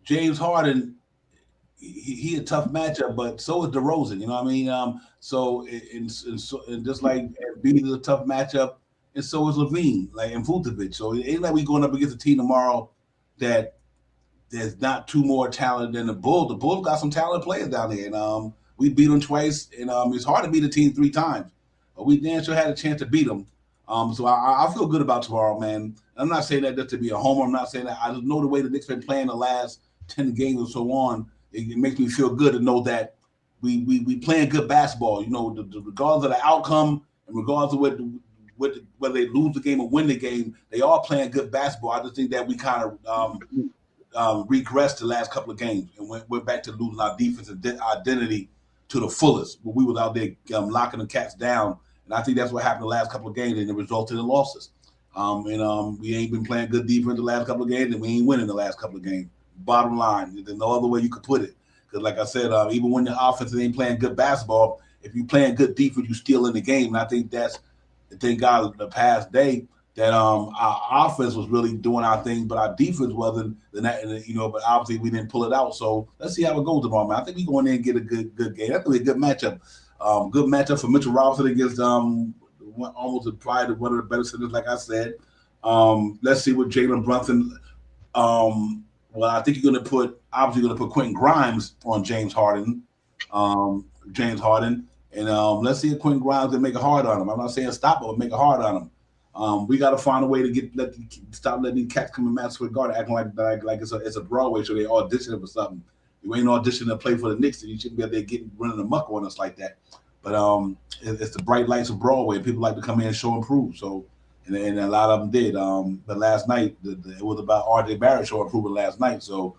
James Harden, he a tough matchup, but so is DeRozan. You know what I mean? So just like Embiid is a tough matchup, and so is Levine, and Vucevic. So it ain't like we going up against a team tomorrow that there's not 2 more talented than the Bulls. The Bulls got some talented players down there, and we beat them twice, and it's hard to beat a team 3 times, but we damn sure had a chance to beat them. So I feel good about tomorrow, man. I'm not saying that just to be a homer. I'm not saying that. I just know the way the Knicks been playing the last 10 games or so on. It makes me feel good to know that we playing good basketball. Regardless of the outcome and regardless of whether they lose the game or win the game, they are playing good basketball. I just think that we kind of regressed the last couple of games and went back to losing our defensive identity to the fullest. But we was out there locking the cats down, and I think that's what happened the last couple of games, and it resulted in losses. We ain't been playing good defense the last couple of games, and we ain't winning the last couple of games. Bottom line, there's no other way you could put it. Because like I said, even when the offense ain't playing good basketball, if you playing good defense, you still in the game. And I think thank God the past day that our offense was really doing our thing, but our defense wasn't. But obviously we didn't pull it out. So let's see how it goes tomorrow, man. I think we go in there and get a good game. That's gonna be a good matchup. Good matchup for Mitchell Robinson against almost probably one of the better centers, like I said. Let's see what Jalen Brunson. Well, I think you're going to put Quentin Grimes on James Harden. And let's see if Quentin Grimes can make it hard on him. I'm not saying stop it, but make it hard on him. We got to find a way to stop letting these cats come and match with guard, acting like it's a Broadway show. They auditioning for something. You ain't auditioning to play for the Knicks, and you shouldn't be out there running amok on us like that. But it's the bright lights of Broadway. People like to come in and show and prove. So. And a lot of them did. But last night, it was about R.J. Barrett showing improvement last night. So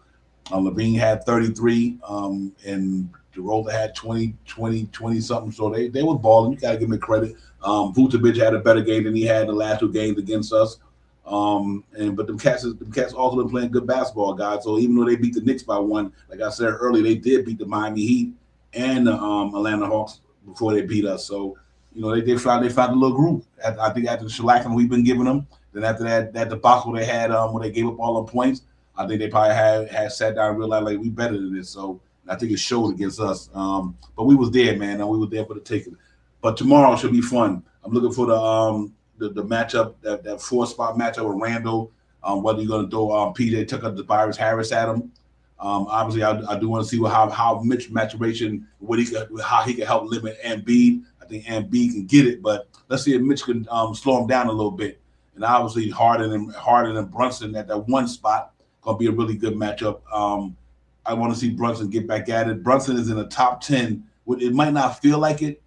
Levine had 33, and DeRozan had 20-something. So they was balling. You got to give them credit. Vucevic had a better game than he had the last 2 games against us. But them cats also been playing good basketball, guys. So even though they beat the Knicks by 1, like I said earlier, they did beat the Miami Heat and the Atlanta Hawks before they beat us. So they found a little groove. I think after the shellacking we've been giving them, then after that debacle they had when they gave up all the points, I think they probably had sat down and realized like we better than this. So And I think it showed against us. But we was there, man. And we were there for the taking. But tomorrow should be fun. I'm looking for the matchup, that 4-spot matchup with Randall. Whether you're going to throw PJ Tucker to Tyrese Harris at him. Obviously, I do want to see how Mitch maturation, how he can help limit Embiid. I think Embiid can get it, but let's see if Mitch can slow him down a little bit. And obviously, Harden and Brunson at that 1 spot gonna be a really good matchup. I want to see Brunson get back at it. Brunson is in the top 10. It might not feel like it,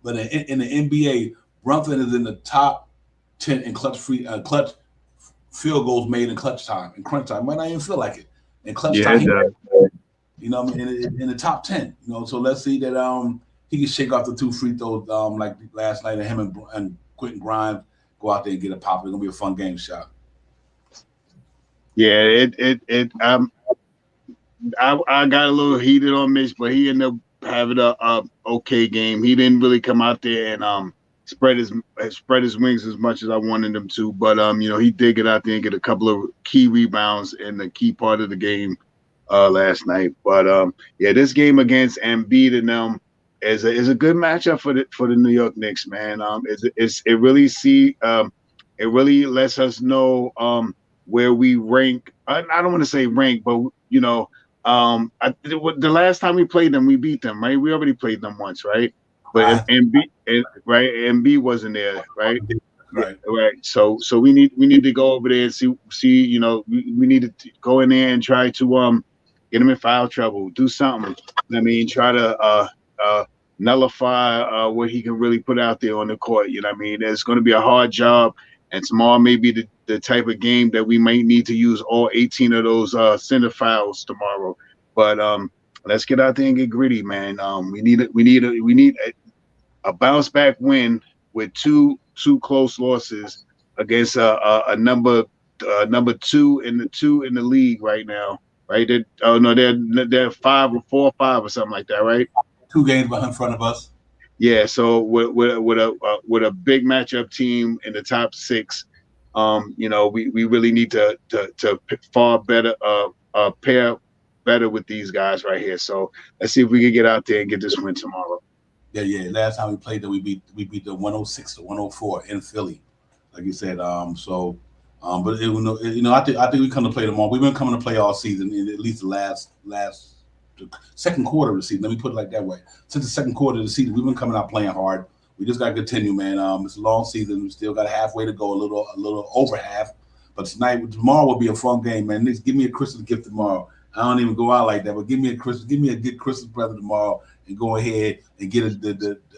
but in the NBA, Brunson is in the top 10 in clutch field goals made in clutch time, in crunch time. Might not even feel like it. In clutch time, you know, in the top 10. You know, so let's see that he can shake off the 2 free throws like last night, and him and Quentin Grimes go out there and get a pop. It's gonna be a fun game, shot. Yeah, I got a little heated on Mitch, but he ended up having a okay game. He didn't really come out there and spread his wings as much as I wanted him to. But you know, he did get out there and get a couple of key rebounds in the key part of the game last night. But yeah, this game against Embiid and them is a good matchup for the New York Knicks, man. It really lets us know where we rank. I don't want to say rank, but you know, the last time we played them, we beat them, right? We already played them once, right? But Embiid wasn't there, right? Right. So we need to go over there and see. You know, we need to go in there and try to get him in foul trouble, do something. I mean, try to nullify what he can really put out there on the court. You know what I mean? It's going to be a hard job, and tomorrow may be the type of game that we might need to use all 18 of those center fouls tomorrow. But let's get out there and get gritty, man. We need a bounce back win with two close losses against a number 2 in the league right now, right? They're 5 or 4 or 5 or something like that, right? 2 games in front of us. Yeah, so with a big matchup team in the top 6, you know, we really need to far better pair better with these guys right here. So let's see if we can get out there and get this win tomorrow. Yeah. Last time we played them, we beat the 106 to 104 in Philly, like you said. But you know, I think we come to play them all. We've been coming to play all season, at least the last second quarter of the season. Let me put it like that way. Since the second quarter of the season, we've been coming out playing hard. We just got to continue, man. It's a long season. We still got halfway to go, a little over half. But tomorrow will be a fun game, man. Knicks, give me a Christmas gift tomorrow. I don't even go out like that, but give me a good Christmas present tomorrow, and go ahead and get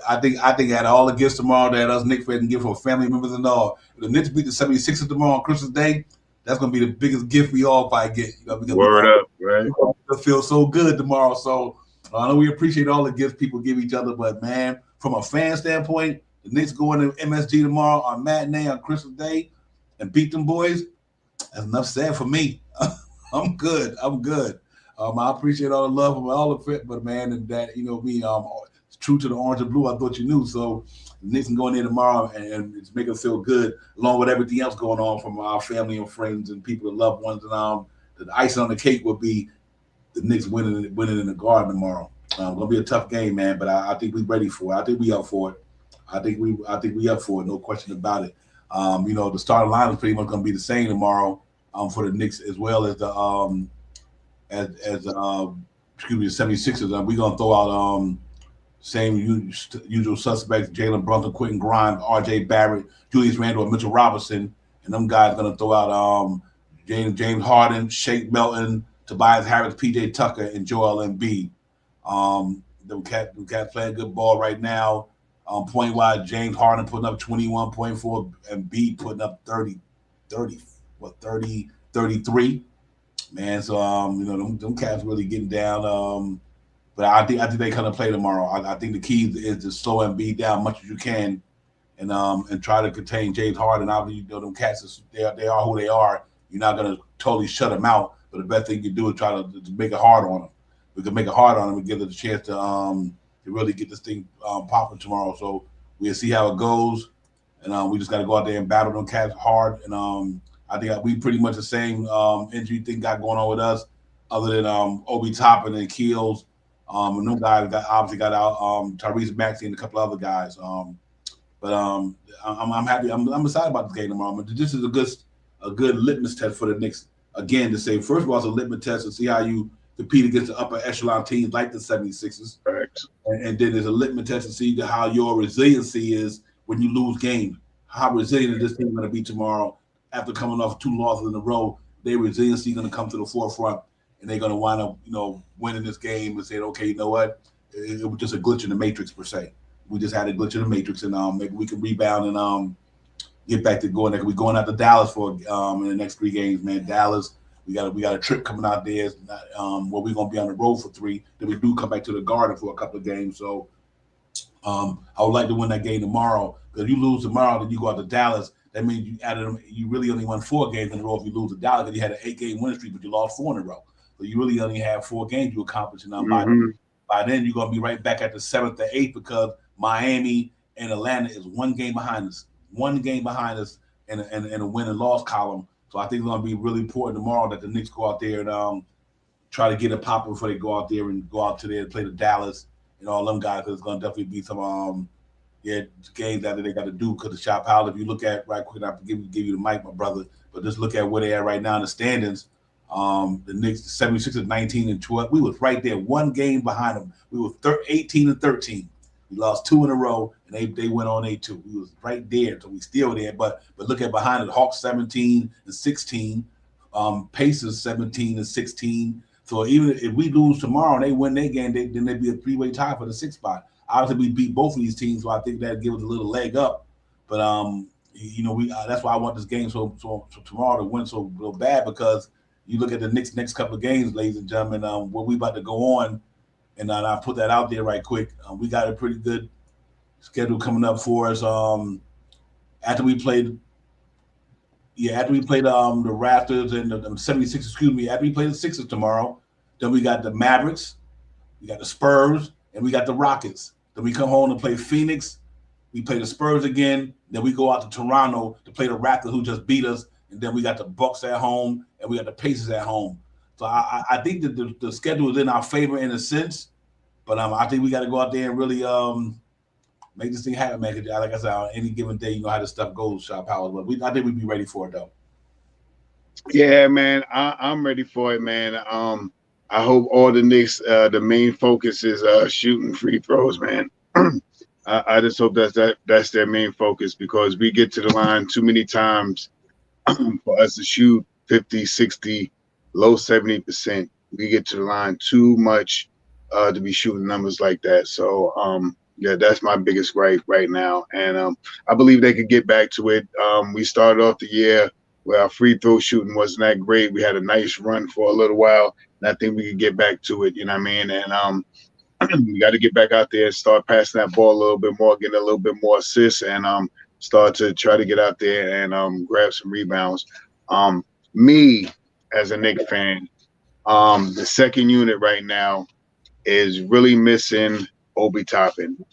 I think out of all the gifts tomorrow that us Knicks fans can give for family members and all, if the Knicks beat the 76ers tomorrow on Christmas Day, that's gonna be the biggest gift we all probably get. You know, because word up, right? It'll feel so good tomorrow. So I know we appreciate all the gifts people give each other, but man, from a fan standpoint, the Knicks going to MSG tomorrow on matinee on Christmas Day and beat them boys. That's enough said for me. I'm good. I appreciate all the love from all the fit, but man, and that, you know, me, it's true to the orange and blue. I thought you knew. So the Knicks can go in there tomorrow and it's making us feel good, along with everything else going on from our family and friends and people and loved ones. And the icing on the cake will be the Knicks winning in the Garden tomorrow. Gonna be a tough game, man, but I think we're ready for it. I think we up for it. I think we up for it. No question about it. You know, the starting line is pretty much gonna be the same tomorrow for the Knicks, as well as the the 76ers. We're gonna throw out same usual suspects: Jalen Brunson, Quentin Grimes, R.J. Barrett, Julius Randle, and Mitchell Robinson, and them guys gonna throw out James Harden, Shake Melton, Tobias Harris, P.J. Tucker, and Joel Embiid. Them cats playing good ball right now. Point wise, James Harden putting up 21.4, and Embiid putting up 33. Man, so you know, them cats really getting down. But I think they kind of play tomorrow. I think the key is to slow Embiid down as much as you can, and try to contain James Harden. Obviously, you know, them cats they are who they are. You're not gonna totally shut them out, but the best thing you do is try to make it hard on them. We can make it hard on them and give them a chance to really get this thing popping tomorrow. So we'll see how it goes, and we just got to go out there and battle them cats hard. And I think we pretty much the same injury thing got going on with us. other than Obi Toppin and Keels. And them guys obviously got out Tyrese Maxey and a couple other guys. But I'm happy. I'm excited about this game tomorrow. This is a good litmus test for the Knicks again to say. First of all, it's a litmus test to see how you compete against the upper echelon teams like the 76ers. Correct. And then there's a litmus test to see how your resiliency is when you lose games. How resilient is this team going to be tomorrow after coming off 2 losses in a row? Their resiliency going to come to the forefront, and they're going to wind up, winning this game and saying, okay, you know what? It was just a glitch in the matrix per se. We just had a glitch in the matrix, and maybe we can rebound and get back to going. We're going out to Dallas for in the next 3 games, man. Dallas, we got a trip coming out there where we're going to be on the road for 3. Then we do come back to the Garden for a couple of games. So I would like to win that game tomorrow. Because if you lose tomorrow, then you go out to Dallas. That means you really only won 4 games in a row if you lose to Dallas. Because you had an 8-game winning streak, but you lost 4 in a row. So you really only have 4 games you accomplished. And by then, you're going to be right back at the 7th or 8th because Miami and Atlanta is 1 game behind us. 1 game behind us in a win and loss column. So I think it's going to be really important tomorrow that the Knicks go out there and try to get it popping before they go out there and go out to there and play the Dallas and all them guys. Because it's going to definitely be some games that they got to do because of Shop Powell. If you look at right quick, I have to give you the mic, my brother. But just look at where they are right now in the standings. The Knicks, 76ers 19-12. We was right there, 1 game behind them. We were 18-13. We lost 2 in a row, and they went on 8-2. We was right there, so we still there. But look at behind it, Hawks 17-16, Pacers 17-16. So even if we lose tomorrow and they win their game, then they'd be a 3-way tie for the 6th spot. Obviously, we beat both of these teams, so I think that'd give us a little leg up. But that's why I want this game so tomorrow to win so bad, because you look at the next couple of games, ladies and gentlemen, where we about to go on, and I put that out there right quick. We got a pretty good schedule coming up for us. After we played the Raptors and the 76ers, after we play the Sixers tomorrow, then we got the Mavericks, we got the Spurs, and we got the Rockets. Then we come home and play Phoenix. We play the Spurs again. Then we go out to Toronto to play the Raptors, who just beat us. And then we got the Bucks at home, and we got the Pacers at home. So I think that the schedule is in our favor in a sense, but I think we got to go out there and really make this thing happen, man. Cause like I said, on any given day, you know how this stuff goes, Shop Powell. But I think we'd be ready for it, though. Yeah, man, I'm ready for it, man. I hope all the Knicks, the main focus is shooting free throws, man. I just hope that's their main focus, because we get to the line too many times for us to shoot 50, 60, low 70%. We get to the line too much to be shooting numbers like that. So, yeah, that's my biggest gripe right now. And I believe they could get back to it. We started off the year where our free throw shooting wasn't that great. We had a nice run for a little while, and I think we could get back to it, you know what I mean? And we got to get back out there and start passing that ball a little bit more, getting a little bit more assists, and start to try to get out there and grab some rebounds. Me, as a Knicks fan, the second unit right now is really missing Obi Toppin.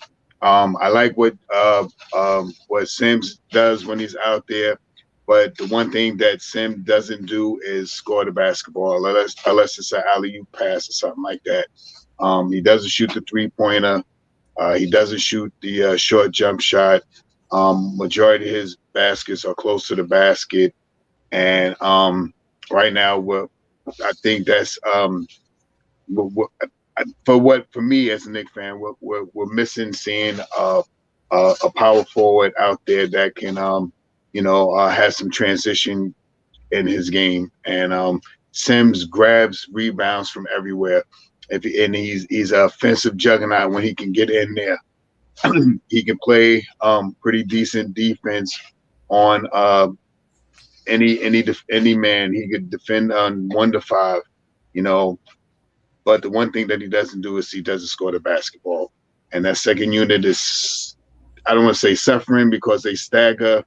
I like what Sims does when he's out there, but the one thing that Sims doesn't do is score the basketball, unless it's an alley-oop pass or something like that. He doesn't shoot the 3-pointer. He doesn't shoot the short jump shot. Majority of his baskets are close to the basket, and right now, I think that's for me as a Knicks fan, we're missing seeing a power forward out there that can have some transition in his game, and Sims grabs rebounds from everywhere. And he's an offensive juggernaut when he can get in there. He can play pretty decent defense on any man. He could defend on 1 to 5, But the one thing that he doesn't do is he doesn't score the basketball. And that second unit is, I don't want to say suffering, because they stagger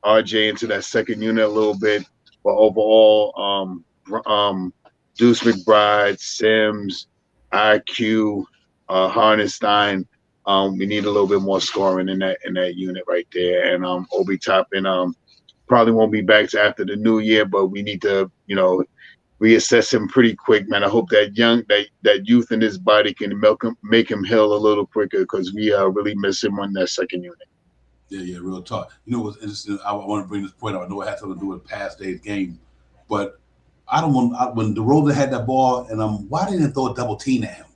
RJ into that second unit a little bit. But overall, Deuce McBride, Sims, IQ, Hardenstein, we need a little bit more scoring in that unit right there. And Obi Toppin probably won't be back to after the new year, but we need to, reassess him pretty quick, man. I hope that that youth in his body can make him heal a little quicker because we really miss him on that second unit. Yeah, real talk. You know what's interesting? I want to bring this point up. I know it has something to do with past days game, but I don't want when DeRozan had that ball, and why didn't he throw a double team at him?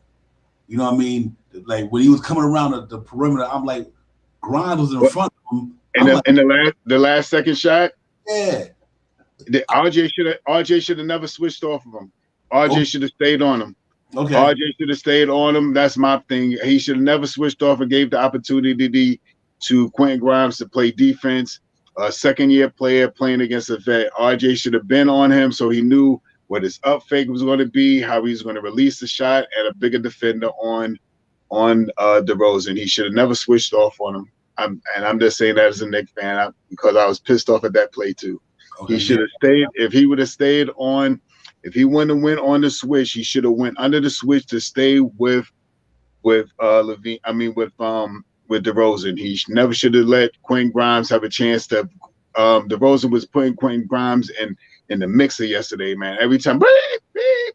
You know what I mean? Like when he was coming around the perimeter, I'm like, Grimes was in front of him. And the last second shot, yeah. RJ should have never switched off of him. RJ should have stayed on him. Okay. RJ should have stayed on him. That's my thing. He should have never switched off and gave the opportunity to Quentin Grimes to play defense. A second-year player playing against a vet. RJ should have been on him so he knew what his up fake was going to be, how he was going to release the shot, and a bigger defender on DeRozan. He should have never switched off on him. I'm just saying that as a Knicks fan because I was pissed off at that play too. Okay, he should have stayed. If he would have stayed on, if he wouldn't have went on the switch, he should have went under the switch to stay with Levine. I mean with DeRozan. He never should have let Quentin Grimes have a chance to. DeRozan was putting Quentin Grimes in the mixer yesterday, man. Every time he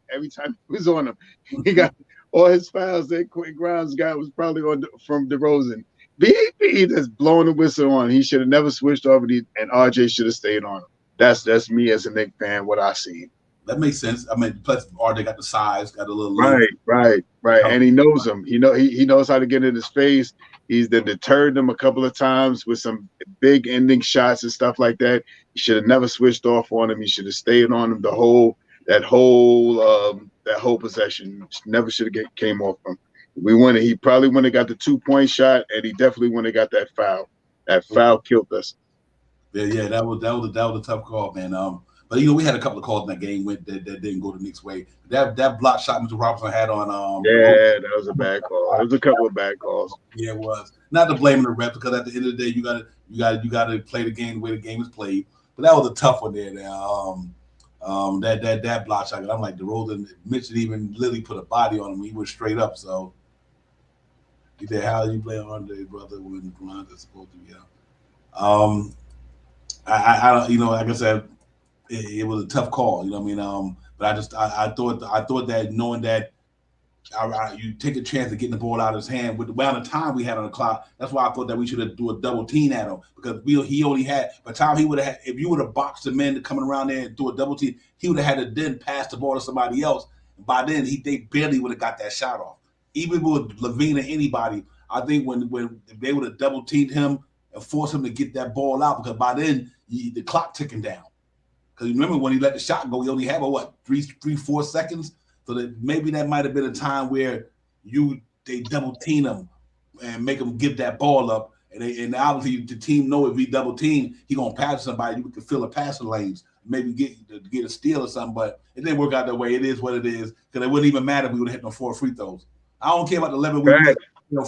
was on him, he got all his fouls that Quentin Grimes got was probably from DeRozan. He just blowing the whistle on. He should have never switched over, and RJ should have stayed on him. That's me as a Knicks fan. What I see. That makes sense. I mean, plus RJ got the size, got a little right, and he knows him. He knows how to get in his face. He's deterred them a couple of times with some big ending shots and stuff like that. He should have never switched off on him. He should have stayed on him that whole possession. Never should have came off him. He probably wouldn't have got the 2-point shot, and he definitely wouldn't have got that foul. That foul killed us. Yeah, that was a tough call, man. But we had a couple of calls in that game that didn't go the Knicks' way. That block shot Mr. Robinson had on. That was a bad call. There was a couple of bad calls. Yeah, it was. Not to blame the ref because at the end of the day, you gotta play the game the way the game is played. But that was a tough one there. That block shot. I'm like DeRozan. Mitchell even literally put a body on him. He went straight up. So he said, "How you play on Andre, brother? When Grimes is supposed to be out?" I like I said. It was a tough call, you know what I mean? But I thought that knowing that you take a chance of getting the ball out of his hand with the amount of time we had on the clock, that's why I thought that we should have do a double team at him because he only had by the time he would have had if you would have boxed him in coming around there and do a double team, he would have had to then pass the ball to somebody else. By then they barely would have got that shot off. Even with Levine or anybody, I think when they would have double teamed him and forced him to get that ball out because by then the clock ticking down. Because remember when he let the shot go, he only had 3-4 seconds. So that maybe that might have been a time where they double team him and make him give that ball up. And obviously the team know if we double team, he gonna pass somebody. You can fill the passing lanes, maybe get a steal or something. But it didn't work out that way. It is what it is. Because it wouldn't even matter if we would have hit no 4 free throws. I don't care about the 11 we hit,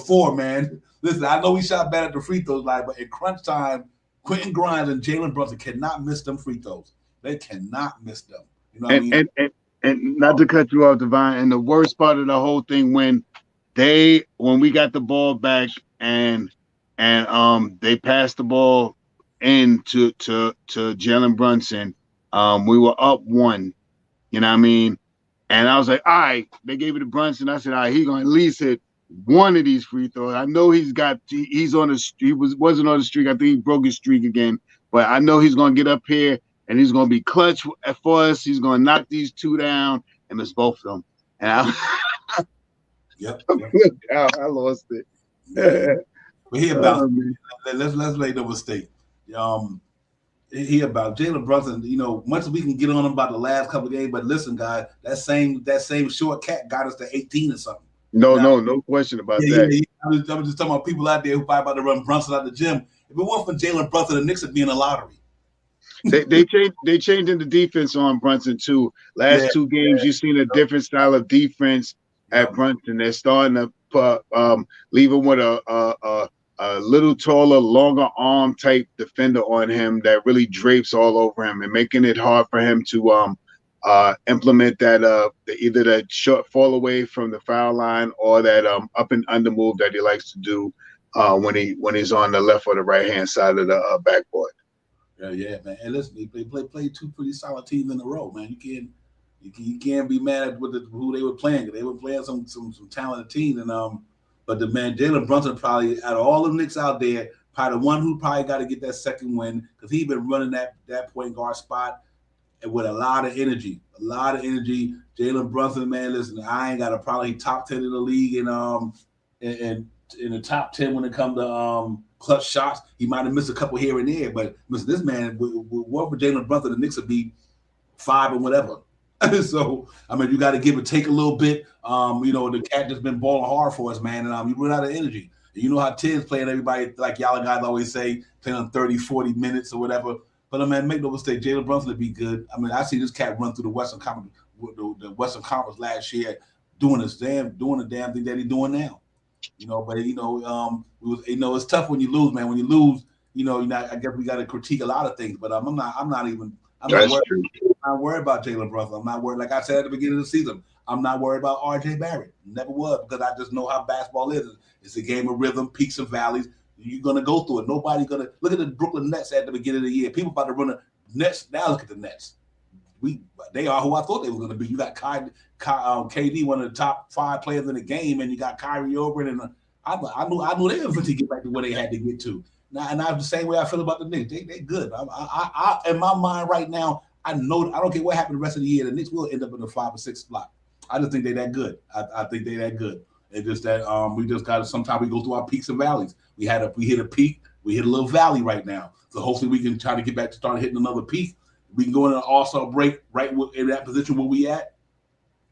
4, man. Listen, I know we shot bad at the free throws line, but in crunch time, Quentin Grimes and Jalen Brunson cannot miss them free throws. They cannot miss them. You know what I mean? And not to cut you off, Divine, and the worst part of the whole thing when we got the ball back and they passed the ball in to Jalen Brunson, we were up 1. You know what I mean? And I was like, all right, they gave it to Brunson. I said, all right, he's gonna at least hit one of these free throws. I know he's on the he wasn't on the streak. I think he broke his streak again, but I know he's gonna get up here. And he's going to be clutch for us. He's going to knock these 2 down and miss both of them. And I lost it. But he about let's make no mistake. He about Jalen Brunson. Much as we can get on him about the last couple of games, but listen, guys, that same short cat got us to 18 or something. No question about that. I was just talking about people out there who probably about to run Brunson out the gym. If it weren't for Jalen Brunson, the Knicks would be in the lottery. They changing the defense on Brunson too. Last 2 games, you've seen a different style of defense at Brunson. They're starting to leave him with a little taller, longer arm type defender on him that really drapes all over him and making it hard for him to implement that either that short fall away from the foul line or that up and under move that he likes to do when he's on the left or the right hand side of the backboard. Yeah, man. And listen, they played 2 pretty solid teams in a row, man. You can't be mad at who they were playing. They were playing some talented teams, and but the man Jalen Brunson probably out of all the Knicks out there, probably the one who probably got to get that second win because he's been running that point guard spot with a lot of energy. Jalen Brunson, man, listen, I ain't got a problem. He top 10 in the league and in the top 10 when it comes to clutch shots. He might have missed a couple here and there, but listen, this man, what for Jalen Brunson, the Knicks would be 5 and whatever. So, I mean, you got to give it, take a little bit. The cat just been balling hard for us, man, and you run out of energy. And you know how Ted's playing everybody, like y'all guys always say, playing on 30, 40 minutes or whatever. But, man, make no mistake, Jalen Brunson would be good. I mean, I see this cat run through the Western Conference last year doing the damn thing that he's doing now. But it's tough when you lose, man. When you lose, I guess we got to critique a lot of things. But I'm not worried about Jalen Brunson. I'm not worried. Like I said at the beginning of the season, I'm not worried about R.J. Barrett. Never was, because I just know how basketball is. It's a game of rhythm, peaks and valleys. You're gonna go through it. Nobody's gonna look at the Brooklyn Nets at the beginning of the year. People about to run the Nets. Now look at the Nets. They are who I thought they were gonna be. You got KD, one of the top 5 players in the game, and you got Kyrie over it. And I knew they were going to get back to where they had to get to. Now, and I'm the same way I feel about the Knicks. They good. I in my mind right now, I know I don't care what happened the rest of the year. The Knicks will end up in the 5 or 6 spot. I just think they're that good. I think they're that good. It's just that we just got to. Sometimes we go through our peaks and valleys. We hit a peak. We hit a little valley right now. So hopefully we can try to get back to start hitting another peak. We can go in an All-Star break right in that position where we at.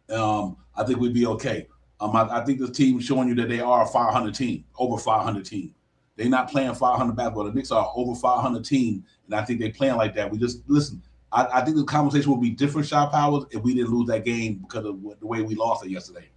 I think we'd be okay. I think this team is showing you that they are a 500 team, over 500 team. They're not playing 500 basketball. The Knicks are over 500 team, and I think they're playing like that. We just listen. I think the conversation would be different, Shot Powers, if we didn't lose that game because of the way we lost it yesterday.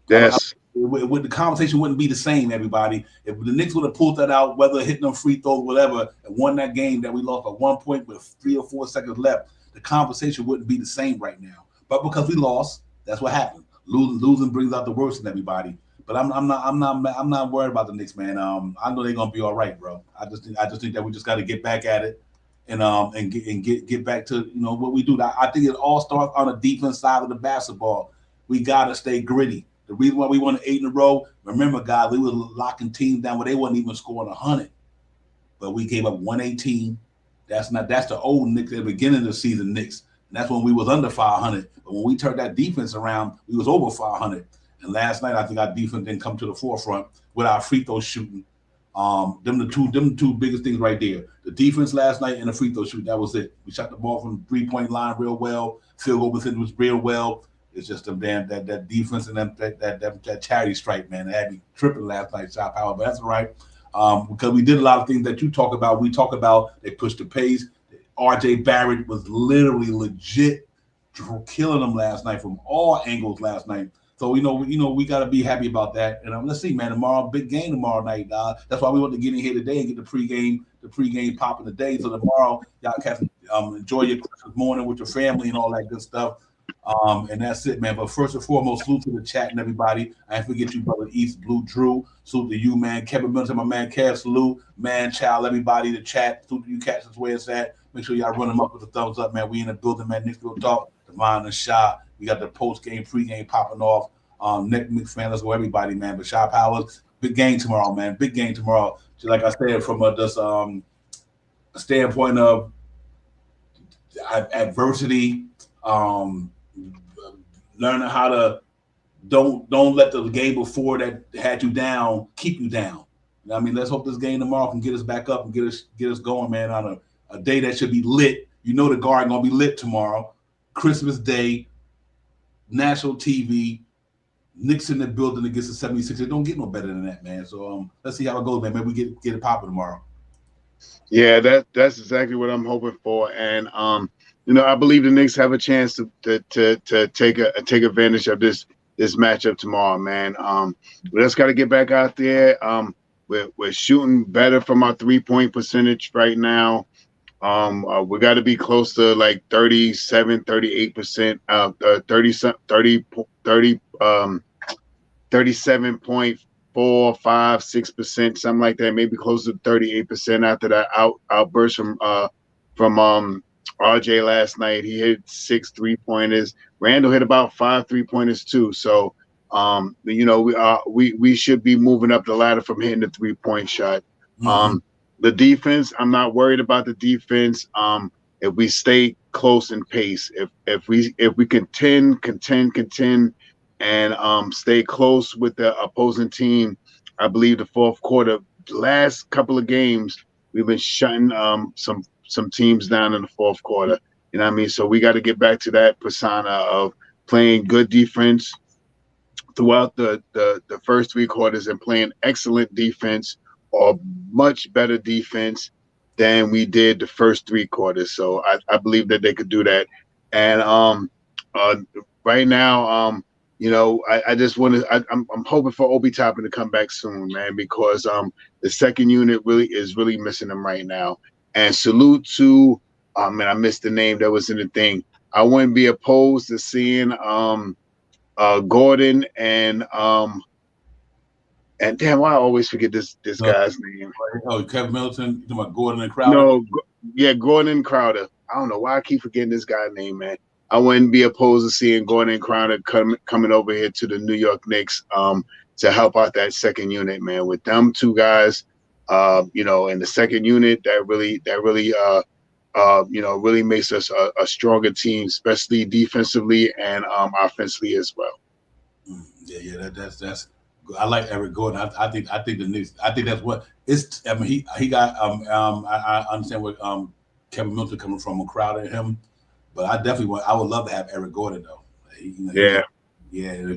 Yes. The conversation wouldn't be the same, everybody. If the Knicks would have pulled that out, whether hitting them free throws, whatever, and won that game that we lost by 1 point with 3 or 4 seconds left, the conversation wouldn't be the same right now. But because we lost, that's what happened. Losing brings out the worst in everybody. But I'm not worried about the Knicks, man. I know they're gonna be all right, bro. I just think that we just got to get back at it and get back to what we do. I think it all starts on the defense side of the basketball. We gotta stay gritty. The reason why we won 8 in a row, remember, guys, we were locking teams down where they wasn't even scoring 100, but we gave up 118. That's the old Knicks at the beginning of the season Knicks. And that's when we was under 500. But when we turned that defense around, we was over 500. And last night, I think our defense didn't come to the forefront with our free throw shooting. Them the two biggest things right there. The defense last night and the free throw shooting. That was it. We shot the ball from the 3-point line real well. Field goal percentage was real well. It's just that defense and that charity stripe, man. It had me tripping last night, Shot Power. But that's all right. Because we did a lot of things that you talk about. We talk about they pushed the pace. R.J. Barrett was literally legit killing them last night from all angles last night. So we got to be happy about that. And let's see, man. Tomorrow, big game tomorrow night. That's why we want to get in here today and get the pregame popping today. So tomorrow, y'all can enjoy your Christmas morning with your family and all that good stuff. And that's it, man. But first and foremost, salute to the chat and everybody. I ain't forget you, brother East Blue Drew. Salute to you, man. Kevin Milton, my man Kev. Salute, man, child, everybody. The chat. Salute to you, cats. That's where it's at. Make sure y'all run them up with a thumbs up, man. We in the building, man. Knicks Real Talk, Divine and Shot. We got the post-game, pre-game popping off. Nick fan, let's go, everybody, man. But Shot Powers, big game tomorrow, man. Big game tomorrow. So like I said, from a standpoint of adversity, learning how to don't let the game before that had you down keep you down. I mean, let's hope this game tomorrow can get us back up and get us going, man, on a day that should be lit. The Garden gonna be lit tomorrow. Christmas Day, national TV, Knicks in the building against the 76ers. It don't get no better than that, man. So let's see how it goes, man. Maybe we get it popping tomorrow. Yeah, that's exactly what I'm hoping for. And I believe the Knicks have a chance to take advantage of this matchup tomorrow, man. We just got to get back out there. We're shooting better from our 3-point percentage right now. We got to be close to like 37, 38%, 37.4, 5, 6%, something like that. Maybe close to 38% after that outburst from RJ last night, he hit 6 3-pointers. Randall hit about 5 3-pointers too. So, we should be moving up the ladder from hitting the 3-point shot. The defense, I'm not worried about the defense. If we stay close in pace, if we contend, and stay close with the opposing team, I believe the fourth quarter, last couple of games, we've been shutting some teams down in the fourth quarter. You know what I mean? So we got to get back to that persona of playing good defense throughout the first 3 quarters and playing excellent defense or much better defense than we did the first 3 quarters. So I believe that they could do that. And right now, I just want to. I'm hoping for Obi Toppin to come back soon, man, because the second unit is really missing him right now. And salute to, I missed the name that was in the thing. I wouldn't be opposed to seeing Gordon and damn, I always forget this guy's name. Oh, Kevin Middleton. You talking about Gordon and Crowder? No, yeah, Gordon and Crowder. I don't know why I keep forgetting this guy's name, man. I wouldn't be opposed to seeing Gordon and Crowder coming over here to the New York Knicks to help out that second unit, man. With them 2 guys, in the second unit, that really really makes us a stronger team, especially defensively and offensively as well. Yeah, that's. I like Eric Gordon. I think the Knicks. I think that's what it's. I mean, he got. I understand where Kevin Middleton coming from, and Crowder and him, but I would love to have Eric Gordon though.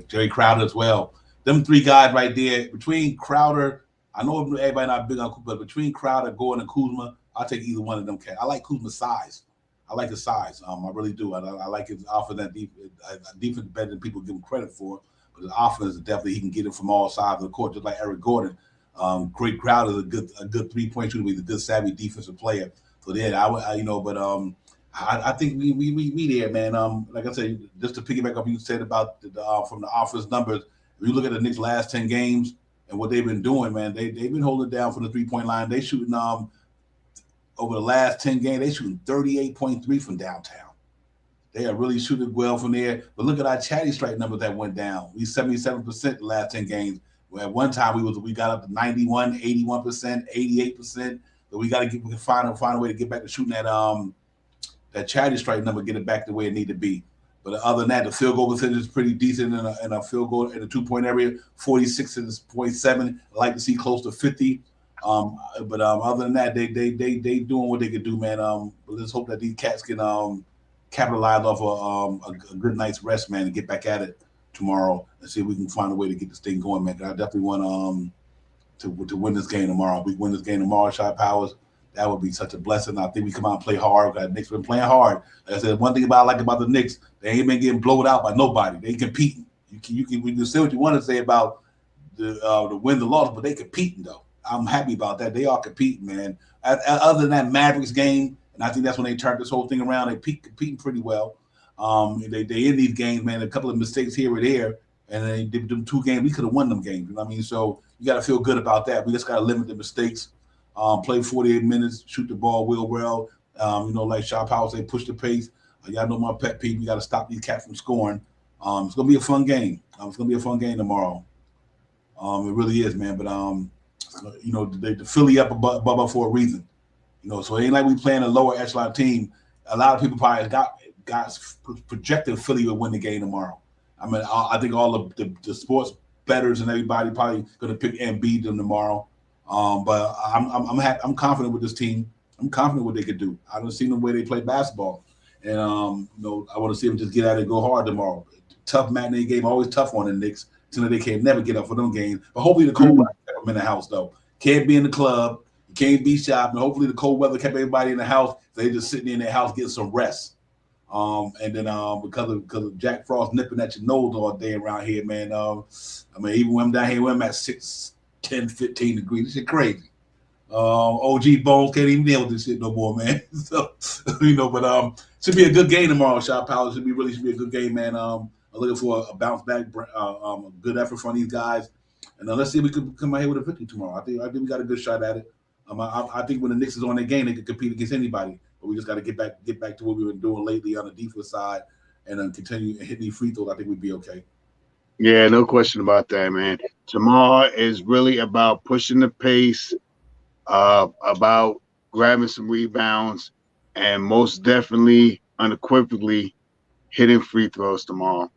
Jerry Crowder as well. Them 3 guys right there between Crowder. I know everybody not big on Kuzma, but between Crowder, Gordon, and Kuzma, I'll take either one of them. I like Kuzma's size. I like his size. I really do. I like his offense. That defense better than people give him credit for. But his offense definitely he can get it from all sides of the court, just like Eric Gordon. Great Crowder is a good 3-point shooter. He's a good savvy defensive player. So I think we there, man. Like I said, just to piggyback up what you said about from the offense numbers. If you look at the Knicks' last 10 games and what they've been doing, man, they've been holding down from the 3-point line. They shooting over the last 10 games, they shooting 38.3 from downtown. They are really shooting well from there. But look at our chatty strike numbers that went down. We 77% the last 10 games. Where at one time we got up to 91, 81%, 88%. But we got to find a way to get back to shooting that chatty strike number, get it back the way it need to be. But other than that, the field goal percentage is pretty decent in a field goal in the 2-point area, 46.7. I like to see close to 50. But other than that, they doing what they can do, man. But let's hope that these cats can capitalize off a good night's rest, man, and get back at it tomorrow and see if we can find a way to get this thing going, man. I definitely want to win this game tomorrow. If we win this game tomorrow, Shot Powers, that would be such a blessing. I think we come out and play hard. The Knicks been playing hard. Like I said, one thing I like about the Knicks, they ain't been getting blown out by nobody. They competing. You can say what you want to say about the win, the loss, but they competing though. I'm happy about that. They are competing, man. Other than that Mavericks game, and I think that's when they turned this whole thing around. They competing pretty well. They in these games, man. A couple of mistakes here or there, and they did them 2 games. We could have won them games. You know what I mean? So you got to feel good about that. We just got to limit the mistakes. Play 48 minutes, shoot the ball well. Like Shaw Powell say, push the pace. Y'all know my pet peeve. We got to stop these cats from scoring. It's gonna be a fun game. It's gonna be a fun game tomorrow. It really is, man. But the Philly up above for a reason. So it ain't like we playing a lower echelon team. A lot of people probably got projected Philly would win the game tomorrow. I mean, I think all of the sports bettors and everybody probably going to pick Embiid them tomorrow. But I'm confident with this team. I'm confident what they could do. I don't see the way they play basketball, and I want to see them just get out and go hard tomorrow. Tough matinee game, always tough on the Knicks. So they can't never get up for them games. But hopefully the cold weather kept them in the house though. Can't be in the club. You can't be shopping. Hopefully the cold weather kept everybody in the house. They just sitting in their house getting some rest. And then because of Jack Frost nipping at your nose all day around here, man. Even when I'm down here, when I'm at 6, 10, 15 degrees, this shit crazy. OG Bones can't even deal with this shit no more, man. So but should be a good game tomorrow. Shot Powell should be a good game, man. I'm looking for a bounce back, a good effort from these guys, and let's see if we can come out here with a victory tomorrow. I think we got a good shot at it. I think when the Knicks is on their game, they can compete against anybody. but we just got to get back to what we've been doing lately on the defense side, and then continue hitting these free throws. I think we'd be okay. Yeah, no question about that, man. Tomorrow is really about pushing the pace, about grabbing some rebounds, and most definitely, unequivocally, hitting free throws tomorrow.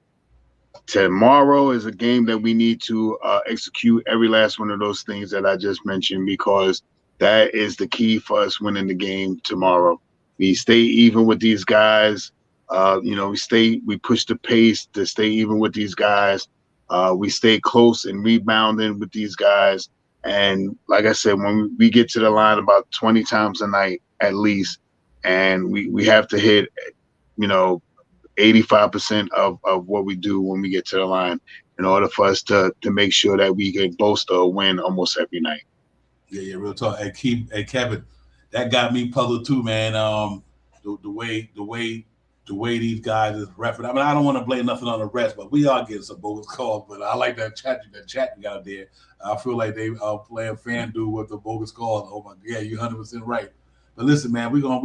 Tomorrow is a game that we need to execute every last one of those things that I just mentioned, because that is the key for us winning the game tomorrow. We stay even with these guys. We push the pace to stay even with these guys. We stay close and rebounding with these guys. And like I said, when we get to the line about 20 times a night at least, and we have to hit, 85% of what we do when we get to the line in order for us to make sure that we can boast a win almost every night. Yeah, real talk. Hey, Kevin, that got me puzzled too, man. The way these guys is referencing. I mean, I don't want to blame nothing on the rest, but we are getting some bogus calls. But I like that chat you got there. I feel like they are playing FanDuel with the bogus calls. Oh my, yeah, you're 100% right. But listen, man, we're gonna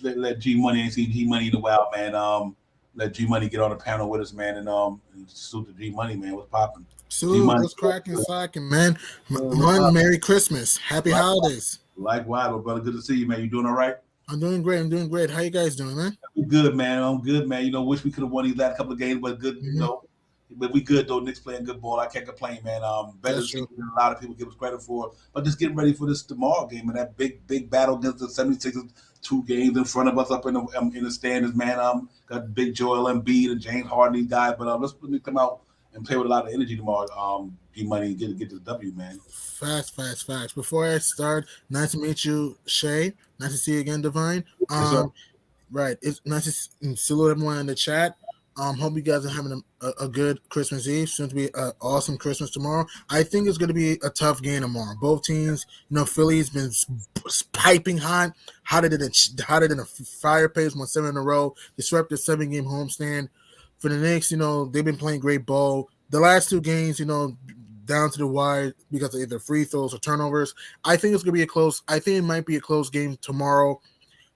let G Money. Ain't seen G Money in a while, man. Let G Money get on the panel with us, man, and salute to G Money, man. What's popping? Salute, what's cracking, slacking, man. Merry Christmas, happy holidays. Likewise, brother. Good to see you, man. You doing all right? I'm doing great. How you guys doing, man? I'm good, man. I'm good, man. Wish we could have won these last couple of games, but good, but we good though. Knicks playing good ball. I can't complain, man. Better than a lot of people give us credit for. But just getting ready for this tomorrow game and that big battle against the 76ers. 2 games in front of us up in the standings, man. Got Big Joel Embiid and James Harden, these guys. But let's come out and play with a lot of energy tomorrow. G Money and get this W, man. Facts. Before I start, nice to meet you, Shay. Nice to see you again, Divine. Right, it's nice to salute everyone in the chat. Hope you guys are having a good Christmas Eve. Soon to be an awesome Christmas tomorrow. I think it's going to be a tough game tomorrow. Both teams, Philly's been piping hot, hotter than a fire page, won 7 in a row. They swept a 7-game homestand. For the Knicks, they've been playing great ball. The last 2 games, down to the wire because of either free throws or turnovers. I think it's going to be I think it might be a close game tomorrow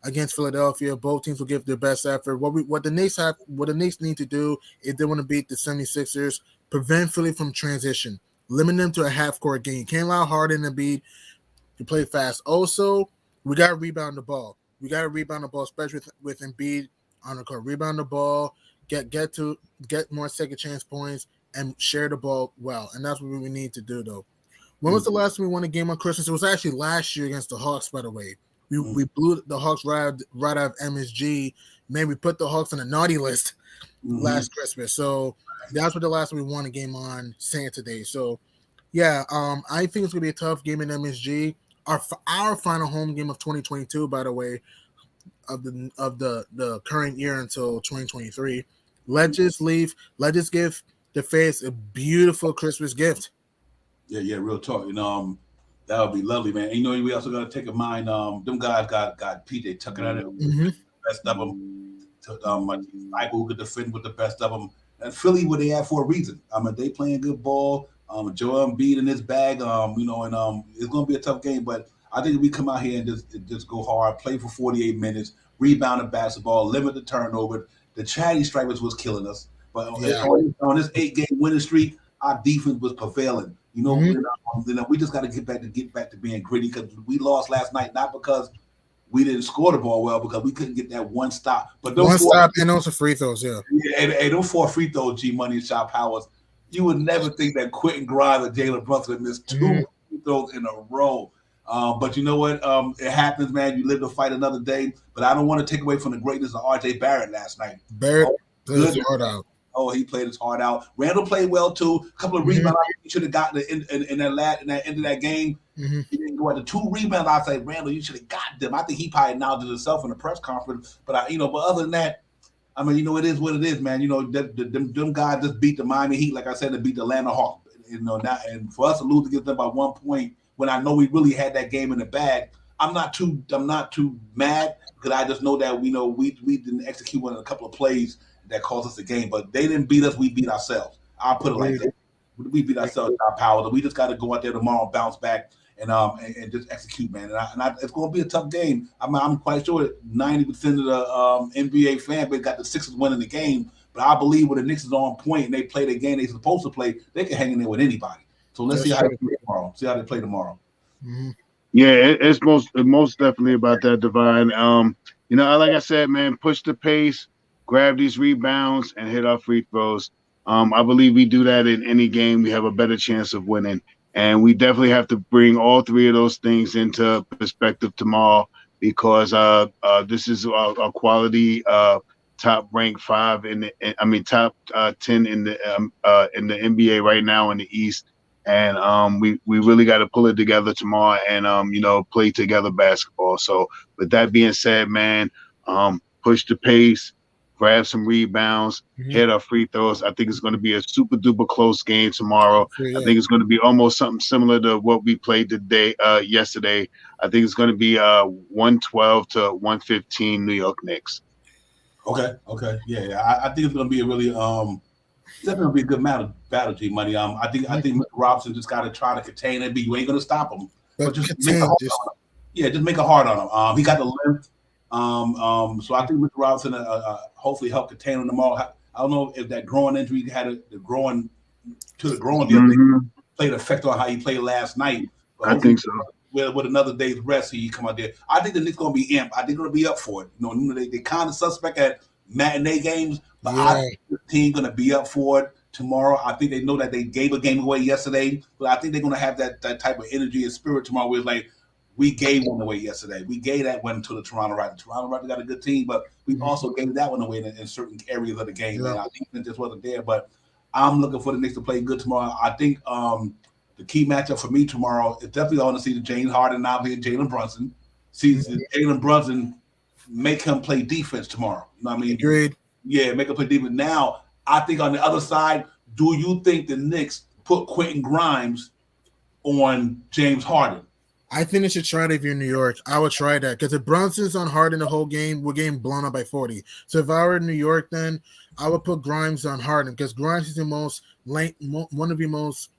against Philadelphia. Both teams will give their best effort. What the Knicks need to do if they want to beat the 76ers, prevent Philly from transition. Limit them to a half-court game. Can't allow Harden and Embiid to play fast. Also, we got to rebound the ball. Especially with Embiid on the court. Rebound the ball, get more second chance points, and share the ball well. And that's what we need to do, though. When was the last time we won a game on Christmas? It was actually last year against the Hawks, by the way. We blew the Hawks right out of MSG. Man, we put the Hawks on the naughty list last Christmas. So that's what the last time we won a game on Saturday. So, yeah, I think it's going to be a tough game in MSG. Our final home game of 2022, by the way, of the current year until 2023. Let's just give the fans a beautiful Christmas gift. Yeah, real talk. That would be lovely, man. And, we also got to take in mind, them guys got PJ Tucker out of the best of them. Michael who could defend with the best of them. And Philly, where they at for a reason. I mean, they playing good ball. Joel Embiid in his bag. And it's going to be a tough game. But I think if we come out here and just go hard, play for 48 minutes, rebound the basketball, limit the turnover. The chatty strikers was killing us. But on this 8-game winning streak, our defense was prevailing. We just got to get back to being gritty because we lost last night, not because we didn't score the ball well, because we couldn't get that one stop. But one stop and also free throws, yeah. And those 4 free throws, G Money and Shop Powers, you would never think that Quentin Grimes or Jalen Brunson missed 2 free throws in a row. But you know what? It happens, man. You live to fight another day. But I don't want to take away from the greatness of R.J. Barrett last night. Barrett played his heart out. Oh, he played his heart out. Randall played well too. A couple of rebounds he should have gotten in that end of that game. He didn't go at the 2 rebounds. I say, Randall, you should have got them. I think he probably acknowledged himself in the press conference. But but other than that, I mean, it is what it is, man. Them guys just beat the Miami Heat, like I said, to beat the Atlanta Hawks. And for us to lose against them by 1 point when I know we really had that game in the bag, I'm not too mad because I just know that we didn't execute on a couple of plays that cost us the game, but they didn't beat us. We beat ourselves. I'll put it like that. We beat ourselves with our power. We just got to go out there tomorrow and bounce back and just execute, man. And it's going to be a tough game. I'm quite sure 90% of the NBA fan base got the Sixers winning the game. But I believe when the Knicks is on point and they play the game they're supposed to play, they can hang in there with anybody. So let's see how they play tomorrow. See how they play tomorrow. Mm-hmm. Yeah, it's most definitely about that, Divine. Like I said, man, push the pace, grab these rebounds, and hit our free throws. I believe we do that in any game, we have a better chance of winning. And we definitely have to bring all three of those things into perspective tomorrow because this is a quality top ranked 5 top 10 in the NBA right now in the East. And we really got to pull it together tomorrow and play together basketball. So with that being said, man, push the pace, grab some rebounds, hit our free throws. I think it's going to be a super duper close game tomorrow. Yeah. I think it's going to be almost something similar to what we played yesterday. I think it's going to be 112 to 115 New York Knicks. Okay. Yeah. I think it's going to be a really definitely be a good battle, G Money. I think Mr. Robinson just got to try to contain it. But you ain't going to stop him. But just make it hard on him. Yeah, just make it hard on him. He got the length. So I think Mr. Robinson hopefully help contain him tomorrow. I don't know if that growing injury the growing played an effect on how he played last night. But I think so. With another day's rest, he come out there. I think the Knicks going to be amped. I think they're going to be up for it. They kind of suspect at matinee games, but I think the team going to be up for it tomorrow. I think they know that they gave a game away yesterday, but I think they're going to have that type of energy and spirit tomorrow where it's like, we gave one away yesterday. We gave that one to the Toronto Raptors. Toronto Raptors got a good team, but we also gave that one away in certain areas of the game. Yeah. I think it just wasn't there, but I'm looking for the Knicks to play good tomorrow. I think the key matchup for me tomorrow is definitely on to see the James Harden out here, Jalen Brunson. See Jalen Brunson make him play defense tomorrow. You know what I mean? Agreed. Yeah, make him play defense. Now, I think on the other side, do you think the Knicks put Quentin Grimes on James Harden? I think they should try it if you're in New York. I would try that because if Brunson's on Harden the whole game, we're getting blown up by 40. So if I were in New York, then I would put Grimes on Harden because Grimes is the one of the most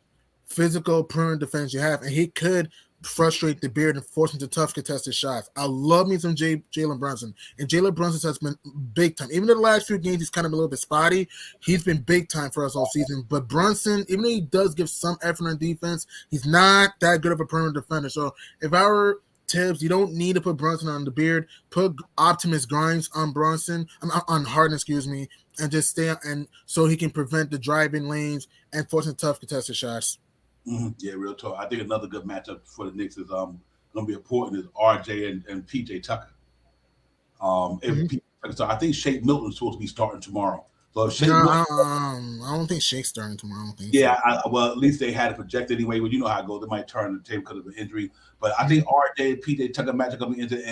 physical perimeter defense you have, and he could frustrate the Beard and force him to tough contested shots. I love me some Jalen Brunson, and Jalen Brunson has been big time. Even in the last few games, he's kind of a little bit spotty. He's been big time for us all season. But Brunson, even though he does give some effort on defense, he's not that good of a perimeter defender. So if I were Tibbs, you don't need to put Brunson on the Beard. Put Optimus Grimes on on Harden, and just stay and so he can prevent the driving lanes and forcing tough contested shots. Mm-hmm. Yeah, real talk. I think another good matchup for the Knicks is going to be important is RJ and PJ Tucker. So I think Shake Milton is supposed to be starting tomorrow. So if I don't think Shake's starting tomorrow. Yeah, well, at least they had it projected anyway. Well, you know how it goes. They might turn the table because of an injury. But I think RJ and PJ Tucker matchup coming into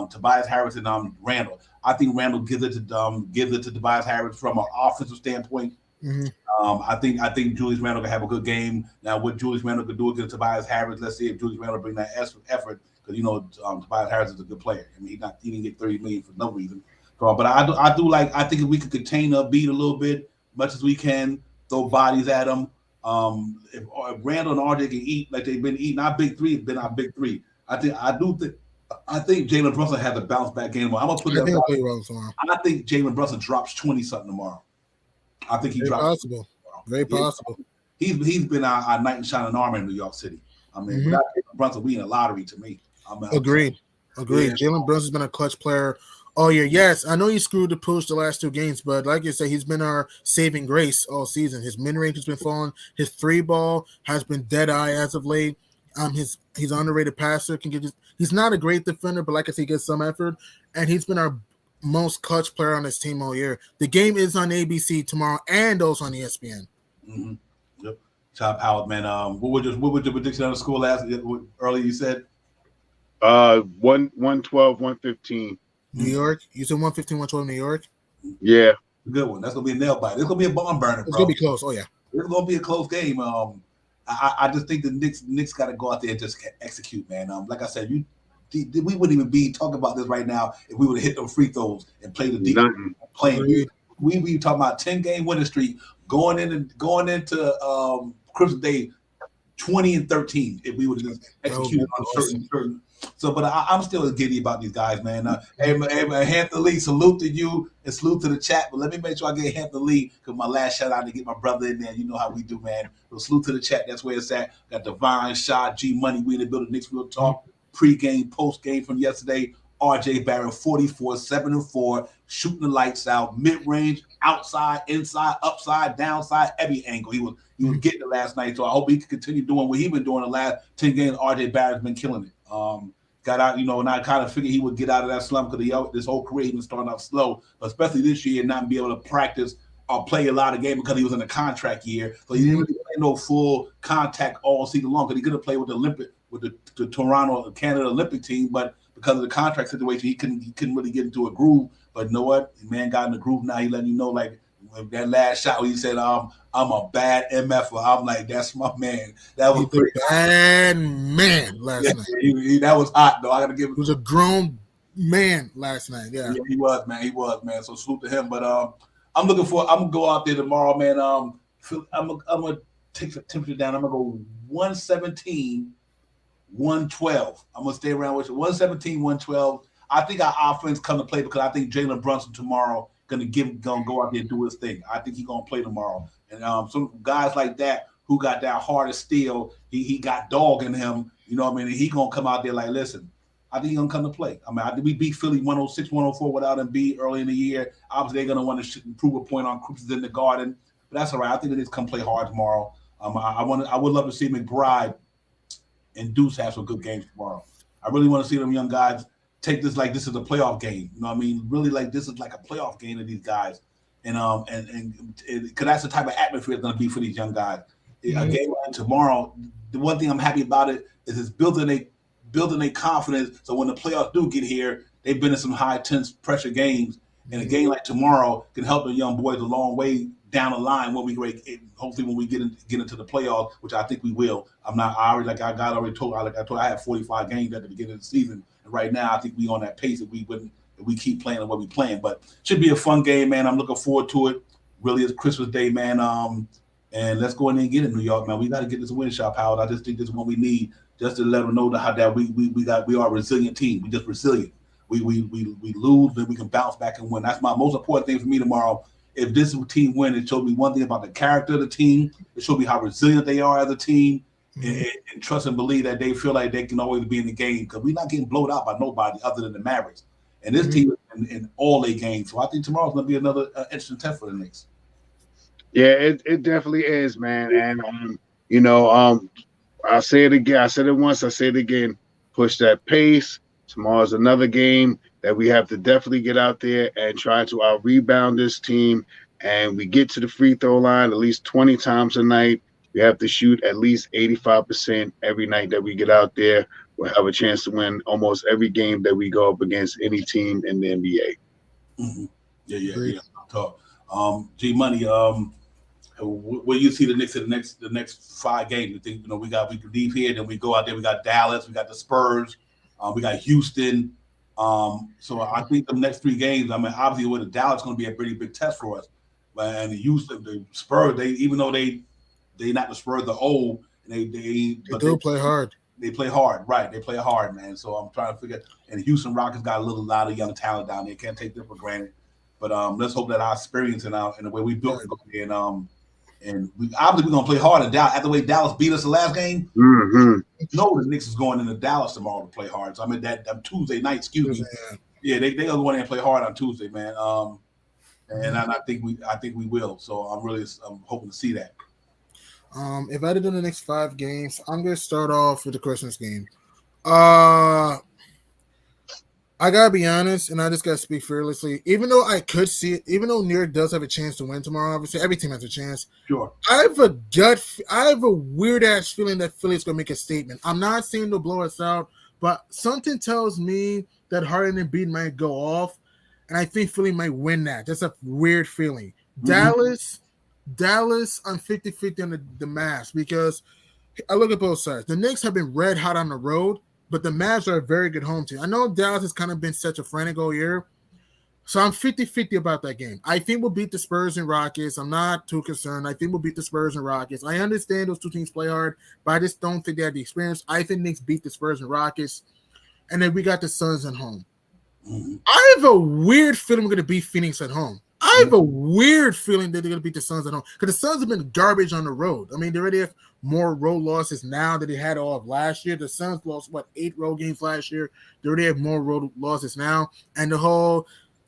Tobias Harris and Randall. I think Randall gives it to Tobias Harris from an offensive standpoint. Mm-hmm. I think Julius Randle can have a good game. Now, what Julius Randle could do against Tobias Harris, let's see if Julius Randle bring that effort because Tobias Harris is a good player. I mean, he didn't get $30 million for no reason. But I think if we could contain the beat a little bit, much as we can, throw bodies at them. If Randle and RJ can eat like they've been eating, our big three has been our big three. I think Jalen Brunson has a bounce back game. I'm gonna put that. I think Jalen Brunson drops 20 something tomorrow. I think he drops. Very possible. He's been our knight in shining armor in New York City. I mean, without Jalen Brunson, we in a lottery to me. Agreed. Yeah. Jalen Brunson's been a clutch player all year. Yes, I know he screwed the push the last 2 games, but like you said, he's been our saving grace all season. His mid-range has been falling. His 3-ball has been dead-eye as of late. He's underrated passer. He's not a great defender, but like I said, he gets some effort, and he's been our most clutch player on this team all year. The game is on ABC tomorrow and also on ESPN. Mm-hmm. Yep. Top Howard, man. What was your prediction on the score earlier? You said 112, 115. New York. You said 115, 112 New York. Yeah, good one. That's gonna be a nail biter. It's gonna be a barn burner. It's gonna be close. Oh yeah, it's gonna be a close game. I just think the Knicks got to go out there and just execute, man. Like I said, we wouldn't even be talking about this right now if we would have hit them free throws and played the defense. Playing, we talking about 10-game winning streak going into Christmas Day 20-13 if we would have just executed on certain. So, but I'm still giddy about these guys, man. Hey, Hampton Lee, salute to you and salute to the chat. But let me make sure I get Hampton Lee because my last shout out to get my brother in there. You know how we do, man. So salute to the chat. That's where it's at. Got Divine, Shot, G Money. We in the building. Knicks Real Talk. Pre-game, post-game from yesterday. RJ Barrett, 44, 7-4, shooting the lights out, mid-range, outside, inside, upside, downside, every angle. He was getting it last night. So I hope he can continue doing what he's been doing the last 10 games. RJ Barrett's been killing it. Got out, and I kind of figured he would get out of that slump because this whole career he's been starting out slow, but especially this year, not be able to practice or play a lot of games because he was in a contract year. So he didn't really play no full contact all season long because he could have played with the Toronto, Canada Olympic team, but because of the contract situation, he couldn't really get into a groove. But you know what? The man got in the groove now. He letting you know, like that last shot where he said, I'm a bad MFer. I'm like, that's my man. That was a bad man last night. That was hot, though. I got to give him. He was a grown man last night. Yeah, he was, man. He was, man. So salute to him. But I'm going to go out there tomorrow, man. I'm going to take the temperature down. I'm going to go 117. 112. I'm gonna stay around with you. 117, 112. I think our offense come to play because I think Jalen Brunson tomorrow gonna go out there and do his thing. I think he's gonna play tomorrow. And some guys like that who got that heart of steel, he got dog in him. You know what I mean? And he gonna come out there like, listen, I think he's gonna come to play. I think we beat Philly 106, 104 without Embiid early in the year. Obviously, they're gonna want to improve a point on Cruz in the Garden, but that's all right. I think they just come play hard tomorrow. I would love to see McBride and Deuce have some good games tomorrow. I really want to see them young guys take this like this is a playoff game. You know what I mean? Really like this is like a playoff game of these guys. And because that's the type of atmosphere it's going to be for these young guys. A game like tomorrow, the one thing I'm happy about it is it's building a confidence. So when the playoffs do get here, they've been in some high tense pressure games. And a game like tomorrow can help the young boys a long way down the line when we hopefully when we get into the playoffs, which I think we will. I had 45 games at the beginning of the season, and right now I think we on that pace if we keep playing the way we playing. But should be a fun game, man. I'm looking forward to it. Really, it's Christmas Day, man. And let's go in there and get it, New York, man. We got to get this win shot, Howard. I just think this is what we need just to let them know that we are a resilient team. We just resilient. We lose, then we can bounce back and win. That's my most important thing for me tomorrow. If this team wins, it showed me one thing about the character of the team. It showed me how resilient they are as a team, and trust and believe that they feel like they can always be in the game because we're not getting blown out by nobody other than the Mavericks. And this team in all their games. So I think tomorrow's going to be another interesting test for the Knicks. Yeah, it definitely is, man. And I'll say it again. I said it once. I say it again. Push that pace. Tomorrow's another game that we have to definitely get out there and try to out-rebound this team. And we get to the free throw line at least 20 times a night. We have to shoot at least 85% every night that we get out there. We'll have a chance to win almost every game that we go up against any team in the NBA. Mm-hmm. Yeah. Talk. G Money. Where you see the Knicks in the next 5 games? You think we can leave here, then we go out there. We got Dallas, we got the Spurs, we got Houston. So I think the next 3 games. I mean, obviously with the Dallas going to be a pretty big test for us. And the Houston, the Spurs, even though they not the Spurs, the old, they play hard. They play hard, right? They play hard, man. So I'm trying to figure. And the Houston Rockets got a lot of young talent down there. Can't take them for granted. But let's hope that our experience and the way we built it, and we obviously we're gonna play hard in Dallas. After the way Dallas beat us the last game, the Knicks is going into Dallas tomorrow to play hard. So I mean that Tuesday night, excuse me. Yeah, they are going in and play hard on Tuesday, man. And I think we will. So I'm hoping to see that. If I had to do the next 5 games, I'm gonna start off with the Christmas game. I gotta be honest, and I just gotta speak fearlessly. Even though I could see it, even though New York does have a chance to win tomorrow, obviously every team has a chance. Sure. I have a weird ass feeling that Philly's gonna make a statement. I'm not saying they'll blow us out, but something tells me that Harden and Embiid might go off, and I think Philly might win that. That's a weird feeling. Dallas, I'm 50-50 on the Mavs because I look at both sides. The Knicks have been red hot on the road, but the Mavs are a very good home team. I know Dallas has kind of been schizophrenic all year, So I'm 50-50 about that game. I think we'll beat the Spurs and Rockets. I'm not too concerned. I think we'll beat the Spurs and Rockets. I understand those two teams play hard, but I just don't think they have the experience. I think Knicks beat the Spurs and Rockets. And then we got the Suns at home. Mm-hmm. I have a weird feeling we're going to beat Phoenix at home. I have a weird feeling that they're going to beat the Suns at home. Because the Suns have been garbage on the road. I mean, they already have more road losses now than they had all of last year. The Suns lost, 8 road games last year. They already have more road losses now. And the whole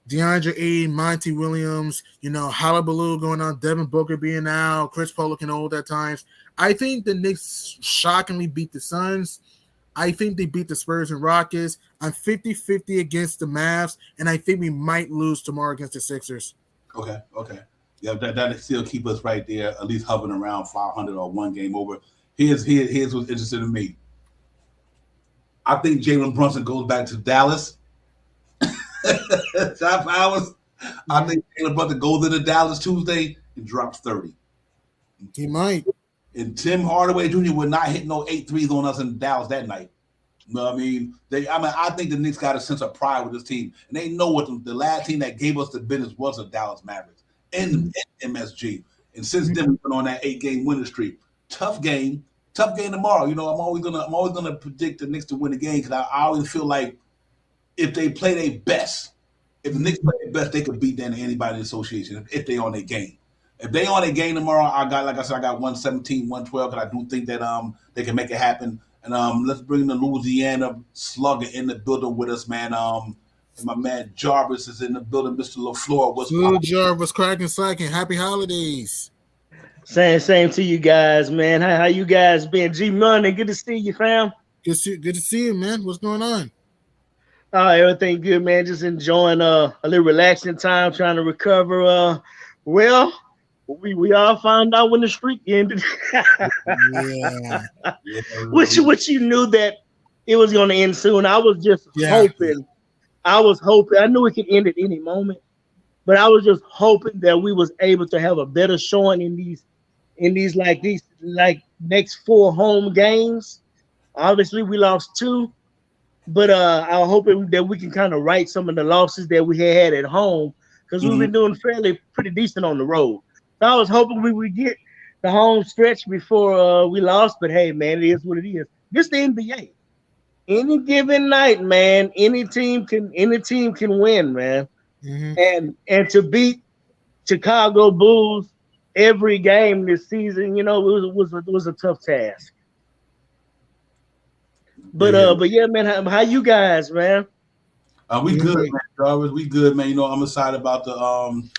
DeAndre Ayton, Monty Williams, hullabaloo going on, Devin Booker being out, Chris Paul looking old at times. I think the Knicks shockingly beat the Suns. I think they beat the Spurs and Rockets. I'm 50-50 against the Mavs, and I think we might lose tomorrow against the Sixers. Okay. Yeah, that still keep us right there, at least hovering around 500 or one game over. Here's what's interesting to me. I think Jalen Brunson goes back to Dallas. Top hours. I think Jalen Brunson goes into Dallas Tuesday and drops 30. He might. And Tim Hardaway Jr. would not hit no 8 threes on us in Dallas that night. You know what I mean? I think the Knicks got a sense of pride with this team. And they know what the last team that gave us the business was the Dallas Mavericks and MSG. And since then, we've been on that 8-game winning streak. Tough game tomorrow. I'm always gonna predict the Knicks to win the game because I always feel like if they play their best, if the Knicks play their best, they could beat anybody in the association if they on their game. If they on a game tomorrow, I got 117, 112, because I do think that they can make it happen. And let's bring the Louisiana Slugger in the building with us, man. And my man Jarvis is in the building. Mr. LaFleur, what's good? Jarvis, cracking, slacking. Happy holidays. Same to you guys, man. How you guys been? G Money, good to see you, fam. Good to see you, man. What's going on? Everything good, man. Just enjoying a little relaxing time, trying to recover. We all found out when the streak ended. Yeah. Which you knew that it was going to end soon. I was just hoping. I knew it could end at any moment, but I was just hoping that we was able to have a better showing in these next 4 home games. Obviously, we lost 2, but I'm hoping that we can kind of right some of the losses that we had at home because we've been doing pretty decent on the road. So I was hoping we would get the home stretch before we lost, but hey, man, it is what it is. This the NBA. Any given night, man, any team can win, man. Mm-hmm. And to beat Chicago Bulls every game this season, it was a tough task. But yeah, man, how you guys, man? We good, man, Jarvis. We good, man. I'm excited about the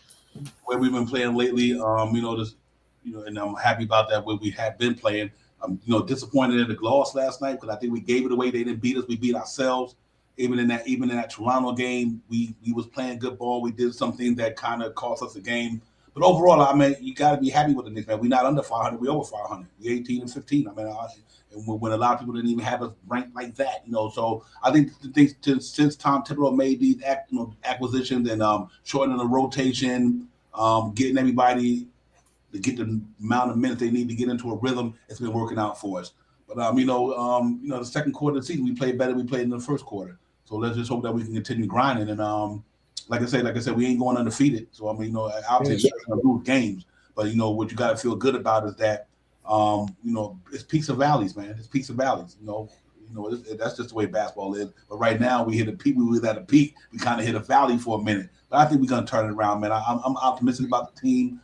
way we've been playing lately. And I'm happy about that way we have been playing. I'm disappointed in the loss last night because I think we gave it away. They didn't beat us. We beat ourselves. Even in that Toronto game, we was playing good ball. We did something that kind of cost us the game. But overall, I mean, you got to be happy with the Knicks, man. We're not under 500. We're over 500. We're 18-15. I mean, and when a lot of people didn't even have us ranked like that, So I think since Tom Thibodeau made these acquisitions and shortening the rotation, getting everybody to get the amount of minutes they need to get into a rhythm, it's been working out for us. But the second quarter of the season we played better than we played in the first quarter. So let's just hope that we can continue grinding. And like I said, we ain't going undefeated. So obviously we're gonna lose games. But what you got to feel good about is that it's peaks and valleys, man. It's peaks and valleys. That's just the way basketball is. But right now we hit a peak. We was at a peak. We kind of hit a valley for a minute. But I think we're gonna turn it around, man. I'm optimistic about the team.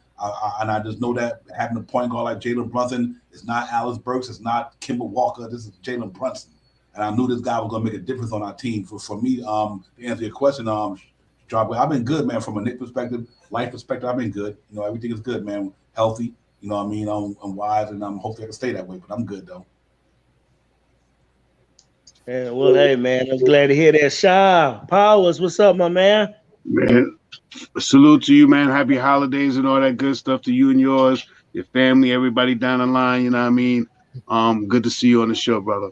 And I just know that having a point guard like Jalen Brunson is not Alice Burks, it's not Kemba Walker. This is Jalen Brunson, and I knew this guy was going to make a difference on our team. For me, to answer your question, I've been good, man. From a Knicks perspective, life perspective, I've been good. Everything is good, man. Healthy. I'm wise, and I'm hopefully I can stay that way. But I'm good though. Yeah, well, hey, man, I'm glad to hear that. Shy Powers, what's up, my man? Man, salute to you, man. Happy holidays and all that good stuff to you and yours, your family, everybody down the line. You know what I mean? Good to see you on the show, brother.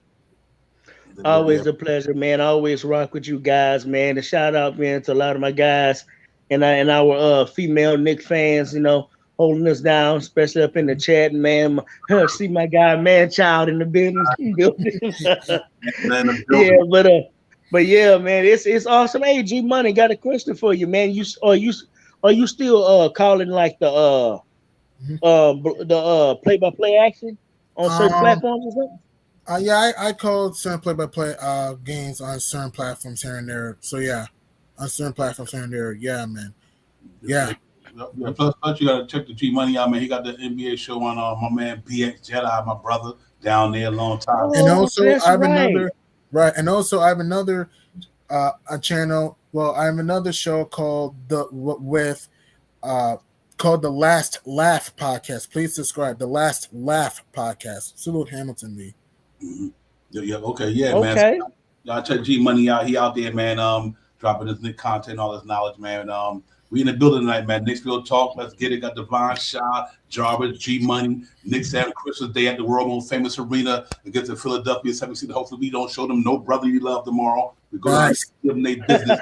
Always a pleasure, man. I always rock with you guys, man. A shout out, man, to a lot of my guys and our female Knicks fans, holding us down, especially up in the chat, man. See my guy, man, child in the building. Yeah, but But yeah, man, it's awesome. Hey, G Money, got a question for you, man. Are you still calling like Mhm. the play-by-play action on certain Um, platforms or something? yeah, I called certain play-by-play games on certain platforms here and there. So yeah, on certain platforms here and there. Yeah, man. Yeah. Yeah, plus you got to check the G Money out, man. He got the NBA show on my man BX Jedi, my brother, down there a long time. And Oh, also that's I have right. another right, and also I have another a channel. Well, I have another show called with uh called the Last Laugh Podcast. Please subscribe. The Last Laugh Podcast. Salute Hamilton me. Mhm. Yeah, okay, yeah, man. Okay. Y'all check G Money out. He out there, man. Dropping his Nick content, all his knowledge, man. We in the building tonight, man. Knicksville talk. Let's get it. Got Devon Shaw, Jarvis, G Money, Knicks having Christmas Day at the world most famous arena against the Philadelphia 76ers. Hopefully, we don't show them no brother you love tomorrow. We go down and Nice. give them their business.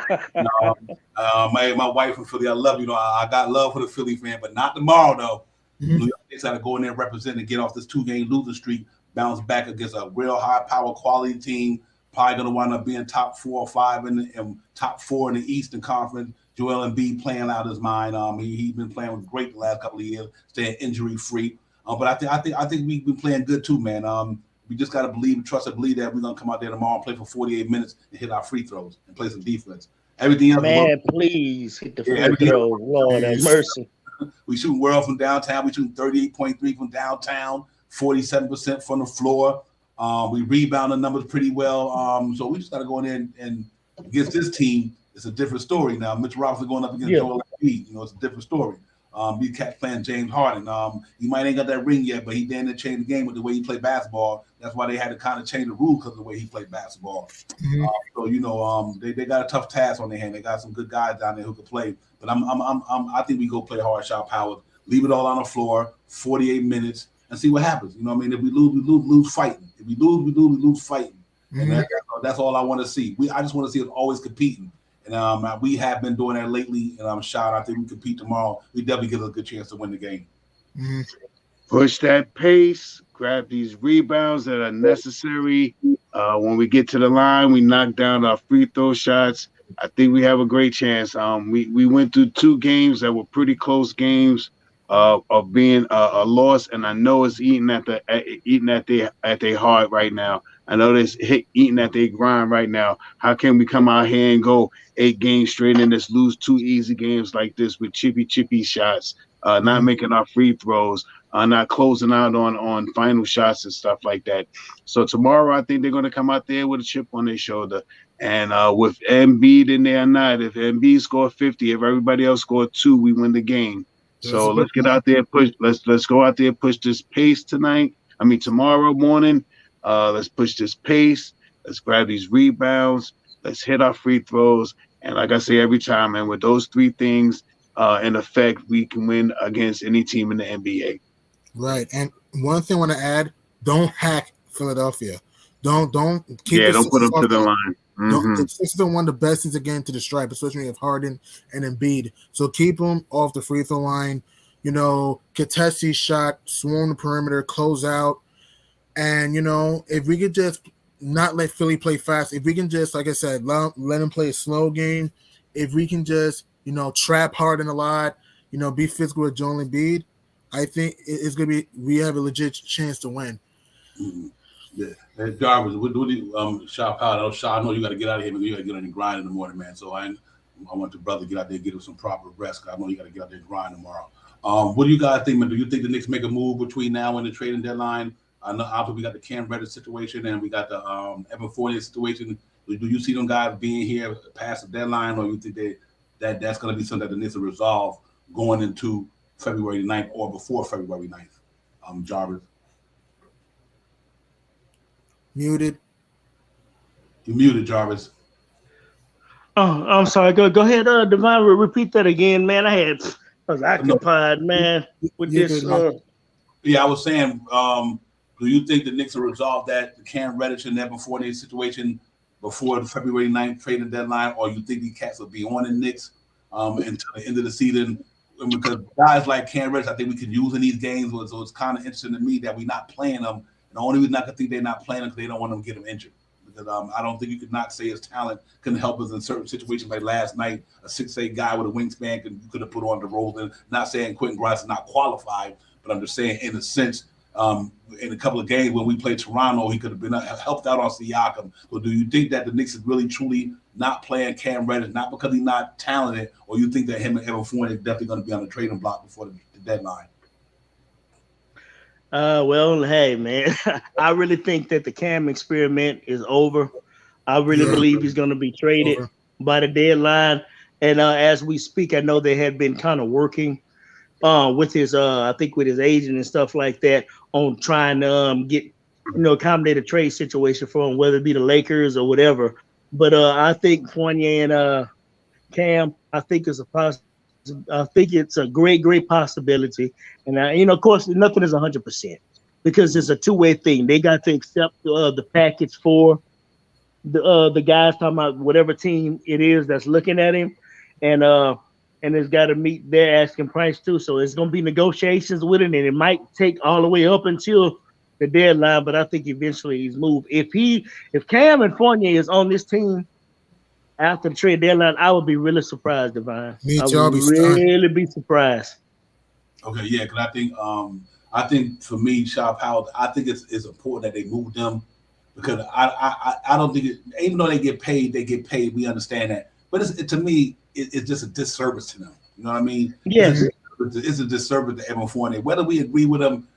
My wife from Philly, I love you. Know I got love for the Philly fan, but not tomorrow though. Mhm. New York Knicks got to go in there and represent and get off this 2-game losing streak, bounce back against a real high power quality team. Probably going to wind up being top 4 or 5 and top 4 in the Eastern Conference. Joel Embiid playing out his mind. He's been playing with great the last couple of years, staying injury free. But I think we've been playing good too, man. We just got to believe, trust, and believe that we're gonna come out there tomorrow and play for 48 minutes and hit our free throws and play some defense. Everything else, Man, please hit the free everything else, throw. Lord have mercy. we shooting well from downtown. We shooting 38.3 from downtown, 47% from the floor. We rebound the numbers pretty well. So we just got to go in there and against this team. It's a different story now. Mitch Robinson going up against Yeah. Joel Embiid. It's a different story. These cats playing James Harden. He might ain't got that ring yet, but he damn near changed the game with the way he played basketball. That's why they had to kind of change the rules because of the way he played basketball. Mhm. So they got a tough task on their hand. They got some good guys down there who can play. But I think we go play hard shot power, leave it all on the floor, 48 minutes, and see what happens. You know what I mean? If we lose fighting. If we lose fighting. And Mhm. that's all I want to see. I just want to see us always competing. And we have been doing that lately. And I'm shocked. I think we compete tomorrow. We definitely give us a good chance to win the game. Mhm. Push that pace, grab these rebounds that are necessary. When we get to the line, we knock down our free throw shots. I think we have a great chance. We went through 2 games that were pretty close games of being a loss, and I know it's eating at their heart right now. I know it's eating at their grind right now. How can we come out here and go 8 games straight and just lose 2 easy games like this with chippy shots, not making our free throws, not closing out on final shots and stuff like that. So tomorrow, I think they're going to come out there with a chip on their shoulder. And with Embiid in there or not, if Embiid scored 50, if everybody else scored 2, we win the game. So let's get out there, push. Let's go out there, push this pace tomorrow morning. Let's push this pace. Let's grab these rebounds. Let's hit our free throws. And like I say every time, man, with those 3 things in effect, we can win against any team in the NBA. Right. And one thing I want to add: don't hack Philadelphia. Don't keep Yeah, the don't put Sixers them to off the line. The Sixers are one of the best things again to the stripe, especially if Harden and Embiid. So keep them off the free throw line. Contest these shot, swarm the perimeter, close out. And if we could just not let Philly play fast, if we can just, like I said, let them play a slow game, if we can just trap Harden a lot, be physical with Joel Embiid, I think it's gonna be. We have a legit chance to win. Mm-hmm. Yeah. Hey, Jarvis, what do you shot power? I know you got to get out of here, but you got to get on the grind in the morning, man. So I want your brother to get out there and get him some proper rest. I know you got to get out there and grind tomorrow. What do you guys think, man? Do you think the Knicks make a move between now and the trading deadline? I know obviously we got the Cam Reddish situation and we got the Evan Fournier situation. Do you see them guys being here past the deadline, or you think that's going to be something that the Knicks will resolve going into February 9th or before February 9th? Jarvis. Muted. You're muted, Jarvis. Oh, I'm sorry. Go ahead, Devon. Repeat that again, man. I was occupied, man, with this. Yeah, I was saying, do you think the Knicks will resolve that Cam Reddish and Evan Fournier situation before the February 9th trading deadline, or you think these cats will be on the Knicks until the end of the season? Because guys like Cam Reddish, I think we could use in these games. So it's kind of interesting to me that we're not playing them. And the only reason I could think they're not playing them because they don't want them to get them injured. That I don't think you could not say his talent couldn't help us in certain situations. Like last night, a 6'8" guy with a wingspan could have put on the DeRozan. Not saying Quentin Grimes is not qualified, but I'm just saying in a sense, in a couple of games when we played Toronto, he could have been helped out on Siakam. So do you think that the Knicks is really truly not playing Cam Reddish, not because he's not talented, or you think that him and Evan Fournier are definitely going to be on the trading block before the deadline? Well, hey, man, I really think that the Cam experiment is over. I really believe he's going to be traded by the deadline. And as we speak, I know they had been kind of working with his, I think with his agent and stuff like that on trying to get, accommodate a trade situation for him, whether it be the Lakers or whatever. But I think Fournier and Cam, I think it's a great possibility. And, of course, nothing is 100% because it's a two-way thing. They got to accept the package for the guys talking about whatever team it is that's looking at him. And it's got to meet their asking price, too. So it's going to be negotiations with it, and it might take all the way up until the deadline, but I think eventually he's moved. If Cam and Fournier is on this team after the trade deadline, I would be really surprised, Divine. Me too. I would really be surprised. Okay, yeah, because I think for me, Shaw Powell, I think it's important that they move them because I don't think even though they get paid, we understand that. But to me, it's just a disservice to them. You know what I mean? Yes. It's a disservice to Evan Fournier. Whether we agree with him,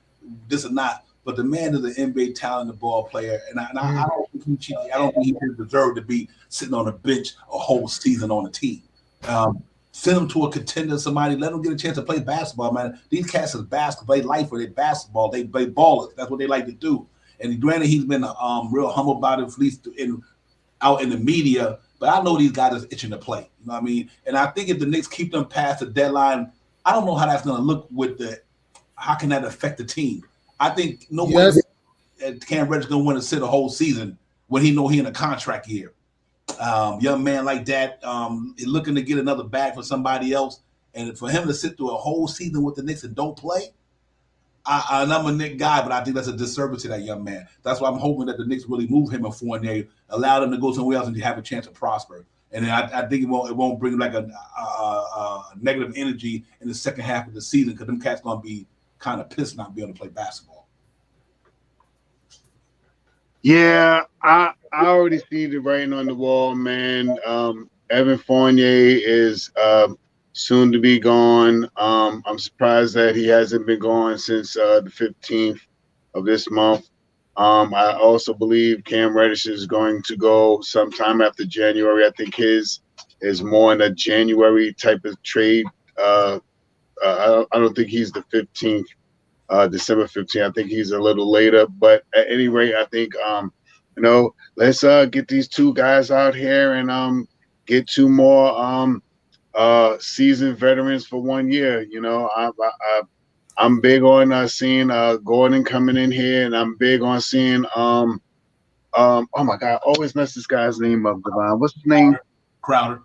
this or not, but the man is an NBA talented ball player, and I don't think he cheated. I don't think he deserved to be sitting on a bench a whole season on a team. Send him to a contender, somebody, let him get a chance to play basketball, man. These cats is basketball, they life for their basketball, they play ballers. That's what they like to do. And granted, he's been real humble about it, at least out in the media. But I know these guys are itching to play. You know what I mean? And I think if the Knicks keep them past the deadline, I don't know how that's going to look how can that affect the team? I think nobody Cam Reddish going to want to sit a whole season when he know he in a contract year. Young man like that is looking to get another bag for somebody else. And for him to sit through a whole season with the Knicks and don't play, and I'm a Knicks guy, but I think that's a disservice to that young man. That's why I'm hoping that the Knicks really move him and Fournier, allow them to go somewhere else and have a chance to prosper. And then I think it won't bring like a negative energy in the second half of the season because them cats going to be kind of pissed not being able to play basketball. Yeah, I already see the writing on the wall, man. Evan Fournier is soon to be gone. I'm surprised that he hasn't been gone since the 15th of this month. I also believe Cam Reddish is going to go sometime after January. I think his is more in a January type of trade. I don't think he's the 15th. December 15th. I think he's a little later, but at any rate, I think let's get these two guys out here and get two more seasoned veterans for 1 year. I'm big on seeing Gordon coming in here, and I'm big on seeing oh my God, I always mess this guy's name up, Devon. What's his name? Crowder.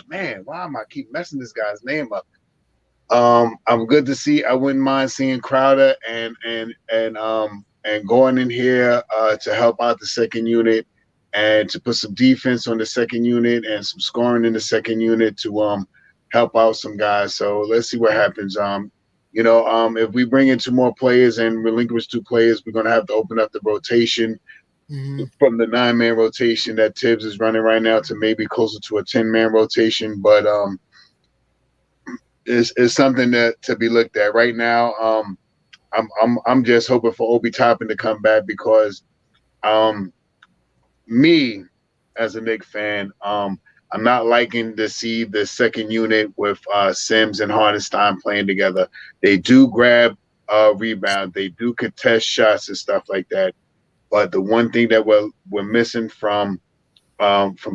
Man, why am I keep messing this guy's name up? I'm good to see. I wouldn't mind seeing Crowder and going in here to help out the second unit and to put some defense on the second unit and some scoring in the second unit to help out some guys. So let's see what happens. If we bring in two more players and relinquish two players, we're gonna have to open up the rotation from the 9-man rotation that Tibbs is running right now to maybe closer to a 10-man rotation. But it's something to be looked at right now. I'm just hoping for Obi Toppin to come back because me as a Knicks fan, I'm not liking to see the second unit with Sims and Hartenstein playing together. They do grab rebound, they do contest shots and stuff like that. But the one thing that we're missing from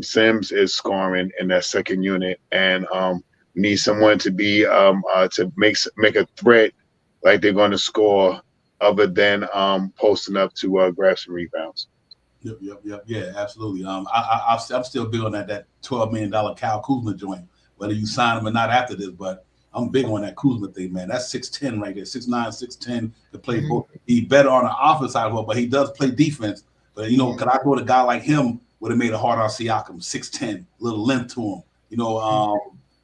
Sims is scoring in that second unit, and need someone to be to make a threat like they're going to score, other than posting up to grab some rebounds. Yep. Yeah, absolutely. I'm still big on that $12 million Kyle Kuzma joint, whether you sign him or not after this. But I'm big on that Kuzma thing, man. That's 6'10" right there, 6'9", 6'10", to play both. He's better on the offensive side of the ball, but he does play defense. But could I thought a guy like him would have made it hard on Siakam, 6'10", little length to him.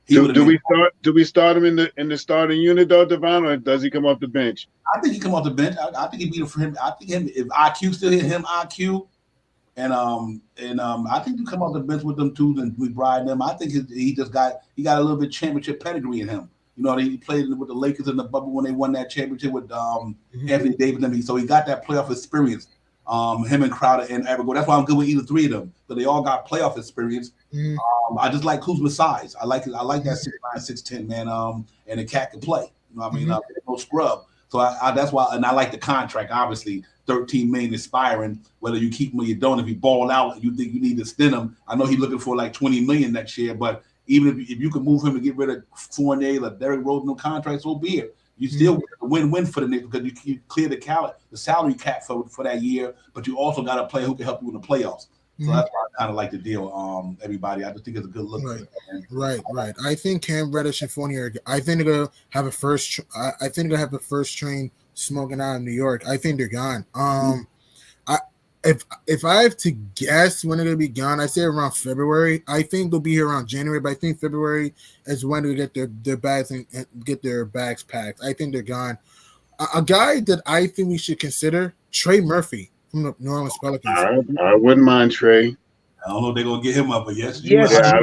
Do we start him in the starting unit though, Devon, or does he come off the bench? I think he come off the bench. I think it'd be for him. I think if IQ still hit him, IQ, and I think you come off the bench with them too, and we bride them. I think he got a little bit championship pedigree in him. He played with the Lakers in the bubble when they won that championship with Anthony Davis. So he got that playoff experience. Him and Crowder and Abergo. That's why I'm good with either three of them. But they all got playoff experience. I just like Kuzma's size. I like that 6'9", 6'10", man. And the cat can play. You know what I mean? No scrub. So I that's why, and I like the contract. Obviously, $13 million expiring. Whether you keep him or you don't, if you ball out and you think you need to extend him, I know he's looking for like $20 million next year. But even if you can move him and get rid of Fournier or Derrick Rose, no contract, so be it. You still win-win for the Knicks because you clear the salary cap for that year, but you also got a player who can help you in the playoffs. So that's why I kind of like the deal. Everybody, I just think it's a good look. Right. I think Cam Reddish and Fournier. I think they're gonna have a first. I think they're gonna have the first train smoking out of New York. I think they're gone. If I have to guess when they're gonna be gone, I say around February. I think they'll be here around January, but I think February is when they get their bags and get their bags packed. I think they're gone. A guy that I think we should consider, Trey Murphy from the New Orleans Pelicans. I wouldn't mind Trey. I don't know if they're gonna get him up, but yes. But I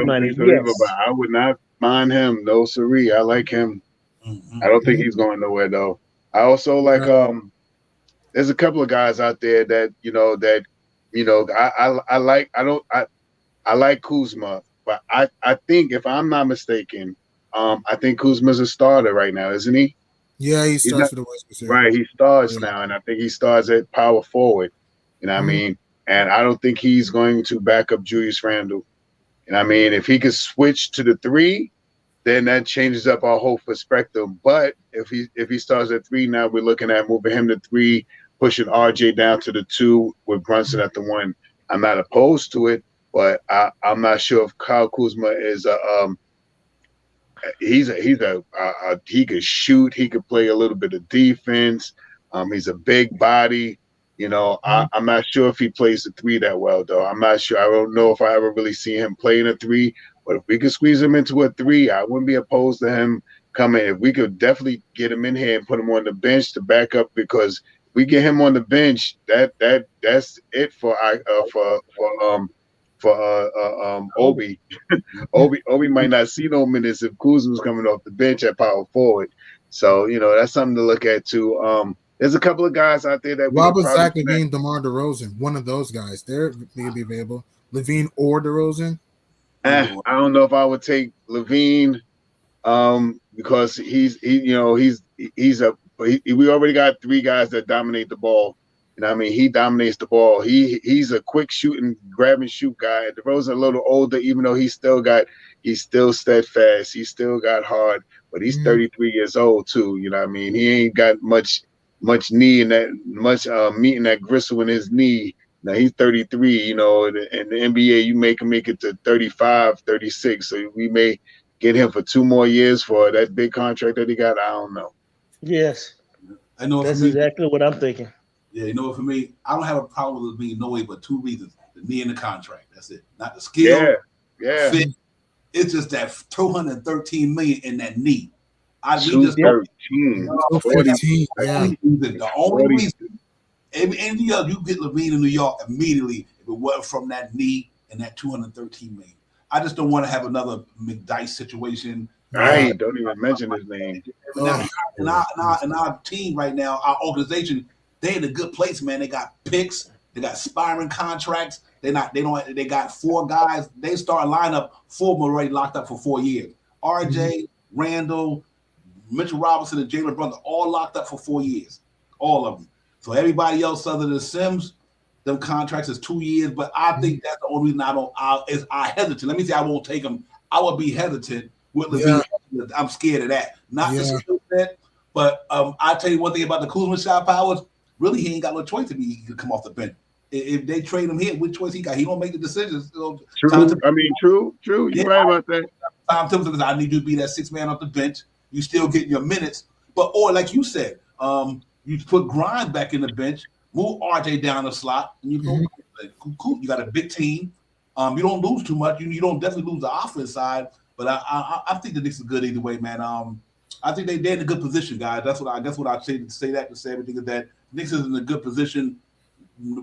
would not mind him. No siree. I like him. I don't think he's going nowhere though. I also like there's a couple of guys out there that I like Kuzma, but I think if I'm not mistaken, I think Kuzma's a starter right now, isn't he? Yeah, he starts for the West. Right, he starts now, and I think he starts at power forward. You know what I mean? And I don't think he's going to back up Julius Randle. You know what I mean? If he could switch to the 3, then that changes up our whole perspective. But if he starts at 3 now, we're looking at moving him to 3, pushing RJ down to the 2 with Brunson at the 1. I'm not opposed to it, but I'm not sure if Kyle Kuzma is he could shoot, he could play a little bit of defense. He's a big body. I'm not sure if he plays the 3 that well though. I'm not sure. I don't know if I ever really see him playing a 3, but if we could squeeze him into a 3, I wouldn't be opposed to him coming. If we could definitely get him in here and put him on the bench to back up, because we get him on the bench, that's it for Obi. Obi might not see no minutes if Kuzma's coming off the bench at power forward. So that's something to look at too. There's a couple of guys out there that Robert Zach, LaVine, DeMar DeRozan, one of those guys. They could be available. LaVine or DeRozan. I don't know if I would take LaVine, because we already got 3 guys that dominate the ball. He dominates the ball. He's a quick shooting, grab and shoot guy. DeRozan a little older, even though he's still steadfast. He's still got hard, but he's 33 years old too. He ain't got much knee in that, much meat in that gristle in his knee. Now he's 33. In the NBA, you make it to 35, 36. So we may get him for 2 more years for that big contract that he got. I don't know. Yes, I know that's exactly what I'm thinking. Yeah, for me, I don't have a problem with being no way but 2 reasons: the knee and the contract. That's it. Not the skill. Yeah. Fit. It's just that $213 million in that knee. $213. The only reason. Any other, you get LaVine in New York immediately if it wasn't from that knee and that $213 million. I just don't want to have another McDice situation. Right, don't even mention his name. And our team right now, our organization, they in a good place, man. They got picks, they got expiring contracts. They got 4 guys. They start lineup, 4 of them already locked up for 4 years. RJ, Randall, Mitchell Robinson, and Jalen Brunson all locked up for 4 years. All of them. So everybody else other than Sims, them contracts is 2 years. But I think that's the only reason I hesitate. Let me say I won't take them. I would be hesitant with LaVine. Yeah. I'm scared of that. Not the skill set, but I'll tell you one thing about the Kuzma shot powers. Really, he ain't got no choice if he can come off the bench. If they trade him here, what choice he got? He don't make the decisions. True. True. You're right about that. Tom Thibodeau, I need you to be that 6th man off the bench. You still getting your minutes, or like you said, you put Grimes back in the bench Move RJ down the slot, and you go. Cool. You got a big team. You don't lose too much. You don't definitely lose the offense side, but I think the Knicks are good either way, man. I think they're in a good position, guys. That's what I say to say everything is that Knicks is in a good position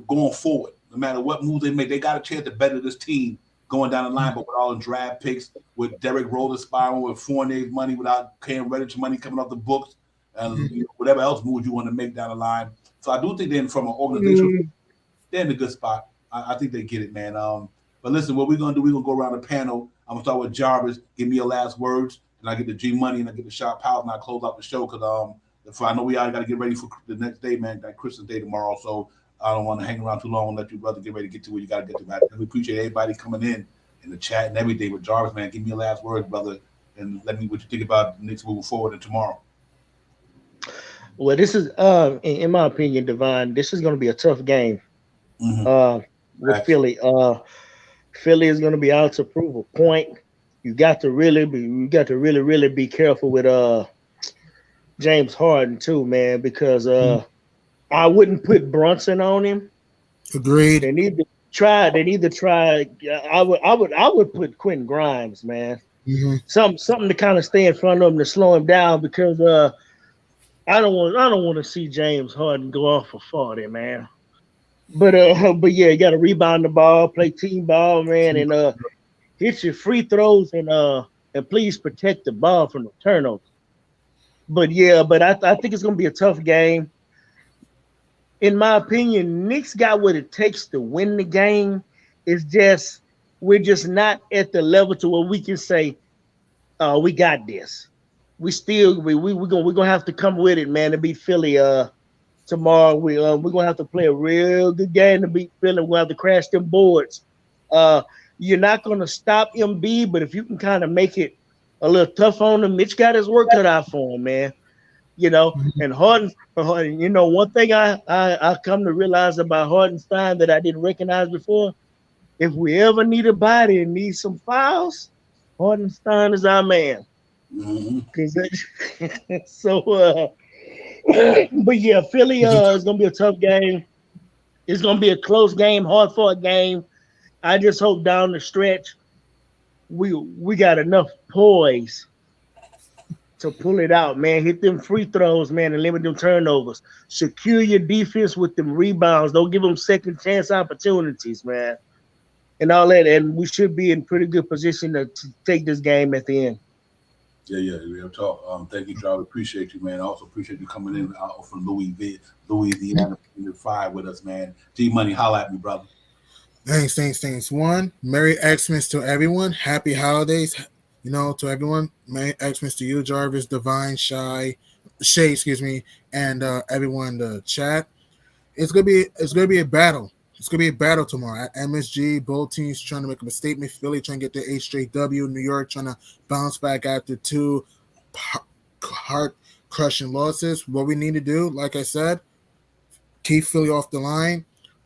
going forward. No matter what moves they make, they got a chance to better this team going down the line. But with all the draft picks, with Derrick Rose aspiring, with Fournier's money, without Cam Reddish money coming off the books, and whatever else moves you want to make down the line. So I do think they're from an organization, they're in a good spot. I think they get it, man. But listen, what we're gonna do, we're gonna go around the panel. I'm gonna start with Jarvis. Give me your last words, and I get the G Money, and I get the Shot Power, and I close out the show because I know we all got to get ready for the next day, man. That Christmas day tomorrow, so I don't want to hang around too long and let you brother get ready to get to where you got to get to. Man, we appreciate everybody coming in the chat and everything. With Jarvis, man, give me your last words, brother, and let me what you think about the Knicks moving forward and tomorrow. Well, this is, in my opinion, Divine, this is going to be a tough game with Philly. Philly is going to be out to prove a point. You got to really be careful with James Harden too, man, because I wouldn't put Brunson on him. Agreed. They need to try. I would put Quentin Grimes, man. Something to kind of stay in front of him to slow him down because I don't want to see James Harden go off for 40, man. But yeah, you got to rebound the ball, play team ball, man, and hit your free throws and please protect the ball from the turnovers. But yeah, I think it's gonna be a tough game. In my opinion, Knicks got what it takes to win the game. It's just we're just not at the level to where we can say, we got this. We're gonna have to come with it, man, to beat Philly tomorrow. We're gonna have to play a real good game to beat Philly. We'll have to crash them boards. You're not gonna stop Embiid, but if you can kind of make it a little tough on him, Mitch got his work cut out for him, man. You know, and Harden, you know, one thing I come to realize about Hardenstein that I didn't recognize before, if we ever need a body and need some fouls, Hardenstein is our man. So, but yeah, Philly is gonna be a tough game. It's gonna be a close game, hard fought game. I just hope down the stretch we got enough poise to pull it out, man. Hit them free throws, man, and limit them turnovers. Secure your defense with them rebounds. Don't give them second chance opportunities, man, and all that. And we should be in pretty good position to take this game at the end. Yeah, real talk. Thank you, Charlie. Appreciate you, man. I also appreciate you coming in out from Louisiana in the 5 with us, man. G Money, holla at me, brother. Thanks. One, Merry Xmas to everyone. Happy holidays, to everyone. Merry Xmas to you, Jarvis, Divine, Shay, and everyone in the chat. It's gonna be a battle. It's gonna be a battle tomorrow at MSG. Both teams trying to make a statement. Philly trying to get their 8th straight W. New York trying to bounce back after 2 heart-crushing losses. What we need to do, like I said, keep Philly off the line.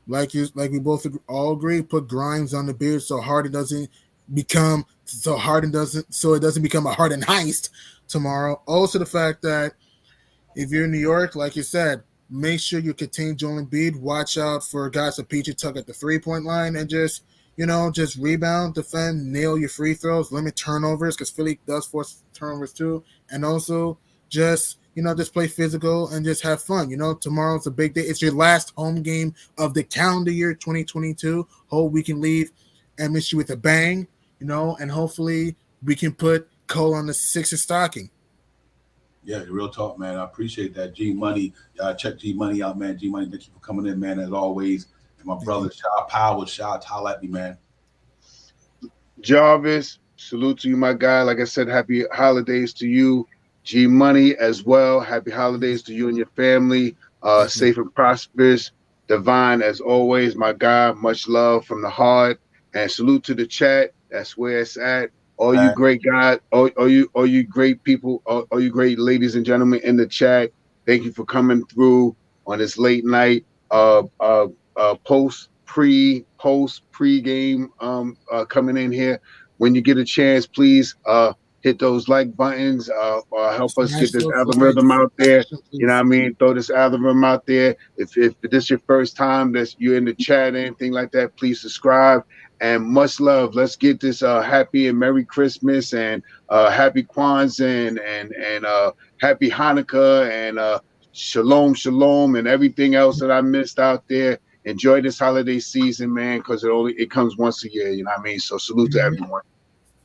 Like we both all agree, put Grimes on the beard so it doesn't become a Harden heist tomorrow. Also, the fact that if you're in New York, like you said, make sure you contain Joel Embiid. Watch out for guys like PJ Tuck at the 3-point line and just rebound, defend, nail your free throws, limit turnovers because Philly does force turnovers too, and also just play physical and just have fun. Tomorrow's a big day. It's your last home game of the calendar year 2022. Hope we can leave MSU with a bang, and hopefully we can put Cole on the Sixers stocking. Yeah, real talk, man. I appreciate that. G Money, check G Money out, man. G Money, thank you for coming in, man, as always. And my brother, Shaw Power, holla at me, man. Jarvis, salute to you, my guy. Like I said, happy holidays to you. G Money as well. Happy holidays to you and your family. Safe and prosperous. Divine, as always, my guy. Much love from the heart. And salute to the chat. That's where it's at. All you great guys, all you great people, all you great ladies and gentlemen in the chat. Thank you for coming through on this late night post pregame coming in here. When you get a chance, please hit those like buttons, or help us Smash get this those algorithm likes. out there. Please. You know what I mean? Throw this algorithm out there. If this is your first time that you're in the chat, anything like that, please subscribe. And much love. Let's get this happy and Merry Christmas and happy Kwanzaa and happy Hanukkah and Shalom Shalom and everything else that I missed out there. Enjoy this holiday season, man, because it comes once a year. You know what I mean? So salute to everyone.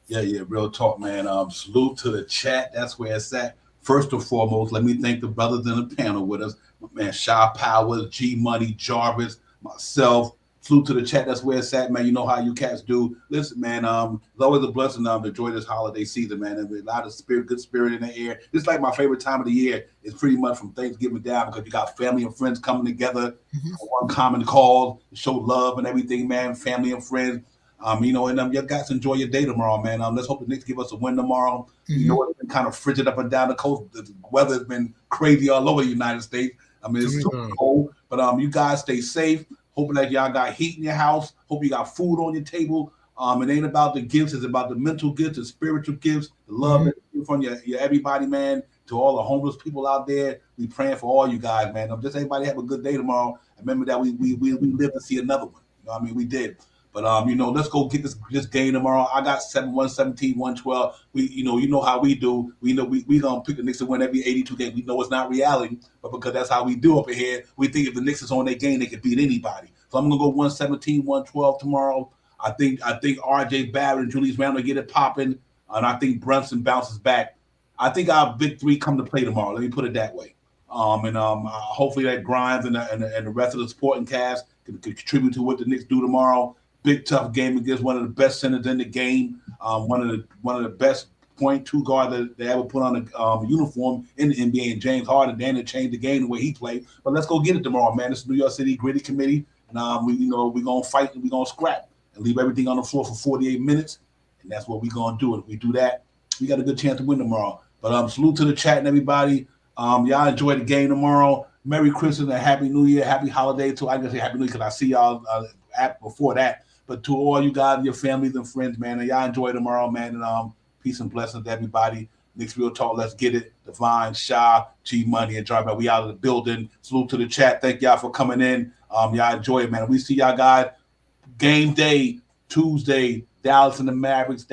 Yeah, real talk, man. Salute to the chat. That's where it's at. First and foremost, let me thank the brothers in the panel with us. My man, Shy Powers, G Money, Jarvis, myself. Salute to the chat. That's where it's at, man. You know how you cats do. Listen, man, it's always a blessing to enjoy this holiday season, man. And a lot of good spirit in the air. It's like my favorite time of the year. It's pretty much from Thanksgiving down because you got family and friends coming together on one common cause, show love and everything, man. Family and friends. And you guys enjoy your day tomorrow, man. Let's hope the Knicks give us a win tomorrow. You know, it's been kind of frigid up and down the coast. The weather has been crazy all over the United States. I mean, it's super cold, but you guys stay safe. Hoping that y'all got heat in your house. Hope you got food on your table. It ain't about the gifts. It's about the mental gifts, the spiritual gifts, the love from your everybody, man. To all the homeless people out there, we praying for all you guys, man. Just everybody have a good day tomorrow. Remember that we live to see another one. You know what I mean? We did. But let's go get this game tomorrow. I got 117, 112. You know how we do. We know we gonna pick the Knicks to win every 82 game. We know it's not reality, but because that's how we do up in here, we think if the Knicks is on their game, they can beat anybody. So I'm gonna go 117, 112 tomorrow. I think RJ Barrett and Julius Randle get it popping, and I think Brunson bounces back. I think our big three come to play tomorrow. Let me put it that way. Hopefully that Grimes and the rest of the supporting cast can contribute to what the Knicks do tomorrow. Big tough game against one of the best centers in the game, one of the best .2 guard that they ever put on a uniform in the NBA, and James Harden. Daniel changed the game the way he played. But let's go get it tomorrow, man. It's New York City Gritty Committee, and we're gonna fight and we're gonna scrap and leave everything on the floor for 48 minutes, and that's what we're gonna do. And if we do that, we got a good chance to win tomorrow. But salute to the chat and everybody. Y'all enjoy the game tomorrow. Merry Christmas and Happy New Year, Happy Holiday too. I can say Happy New Year because I see y'all before that. But to all you guys, your families and friends, man, and y'all enjoy tomorrow, man. And peace and blessings to everybody. Knicks Real Talk, let's get it. Divine, Shy, G Money, and Jarvis. We out of the building. Salute to the chat. Thank y'all for coming in. Y'all enjoy it, man. We see y'all guys game day Tuesday. Dallas and the Mavericks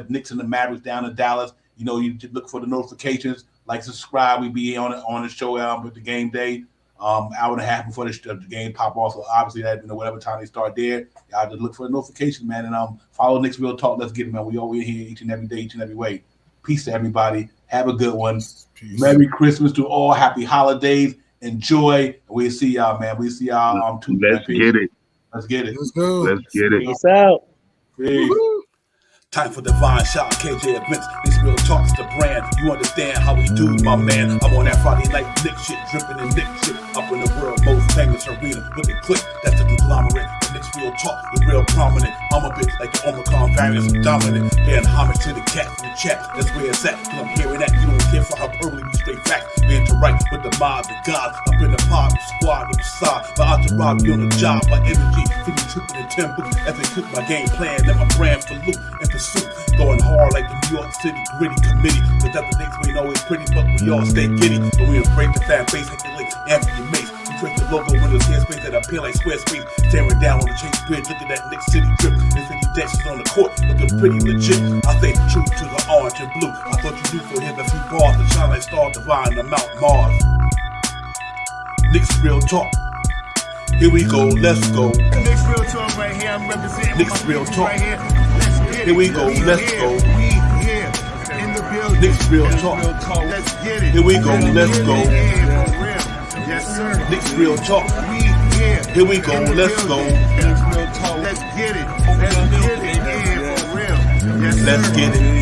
Knicks and the Mavericks down in Dallas. You look for the notifications. Like, subscribe. We be on the show with the game day. Hour and a half before the game pop off. So obviously that whatever time they start there, y'all just look for the notification, man. And follow Knicks Real Talk. Let's get it, man. We always here each and every day, each and every way. Peace to everybody. Have a good one. Peace. Merry Christmas to all. Happy holidays. Enjoy. And we'll see y'all, man. We'll see y'all Tuesday. Let's get it. Let's get it. Let's go. Let's get it. Peace out. Peace. Time for Divine Shot, KJ events. This Real Talk's the brand. You understand how we do, my man. I'm on that Friday night Nick shit, dripping in Nick shit. Up in the world, most famous arena with a click. That's the conglomerate. Nick's Real Talk is real prominent. I'm a bit like the Omicron variant, I'm dominant. Paying homage to the cat in the chat. That's where it's at. Cause I'm hearing that. You don't care for hyperbole, we straight facts. We interact with the mob, the gods. Up in the pod, the squad, the facade. My entourage be on the job, my energy. 50 tripping in 10 books. As they cook my game plan, and my brand for loot and pursuit. Going hard like the New York City Gritty Committee. Cause that's the things we know is pretty, but we all stay giddy. But we embrace the fan base like the late Anthony Mace. We create the logo with those hair space that appear like square space. Staring down on the Chase Bridge, look at that Knicks City drip. There's 50 dashes on the court, looking pretty legit. I stay true to the orange and blue. I thought you knew for him a few bars to shine like Star Divine to Mount Mars. Knicks Real Talk. Here we go, let's go. Knicks Real Talk right here. I'm representing Knicks Real Talk. right here. Let's get it. Here we go, let's go. We here in the building. Knicks Real Talk. Let's get it. Here we go, let's go. Yeah, for real. Yes, sir. Knicks Real Talk. We here. Here we go, in the let's go. building. Let's get it. Let's get it. Yeah, for real. Yes, sir. Let's get it.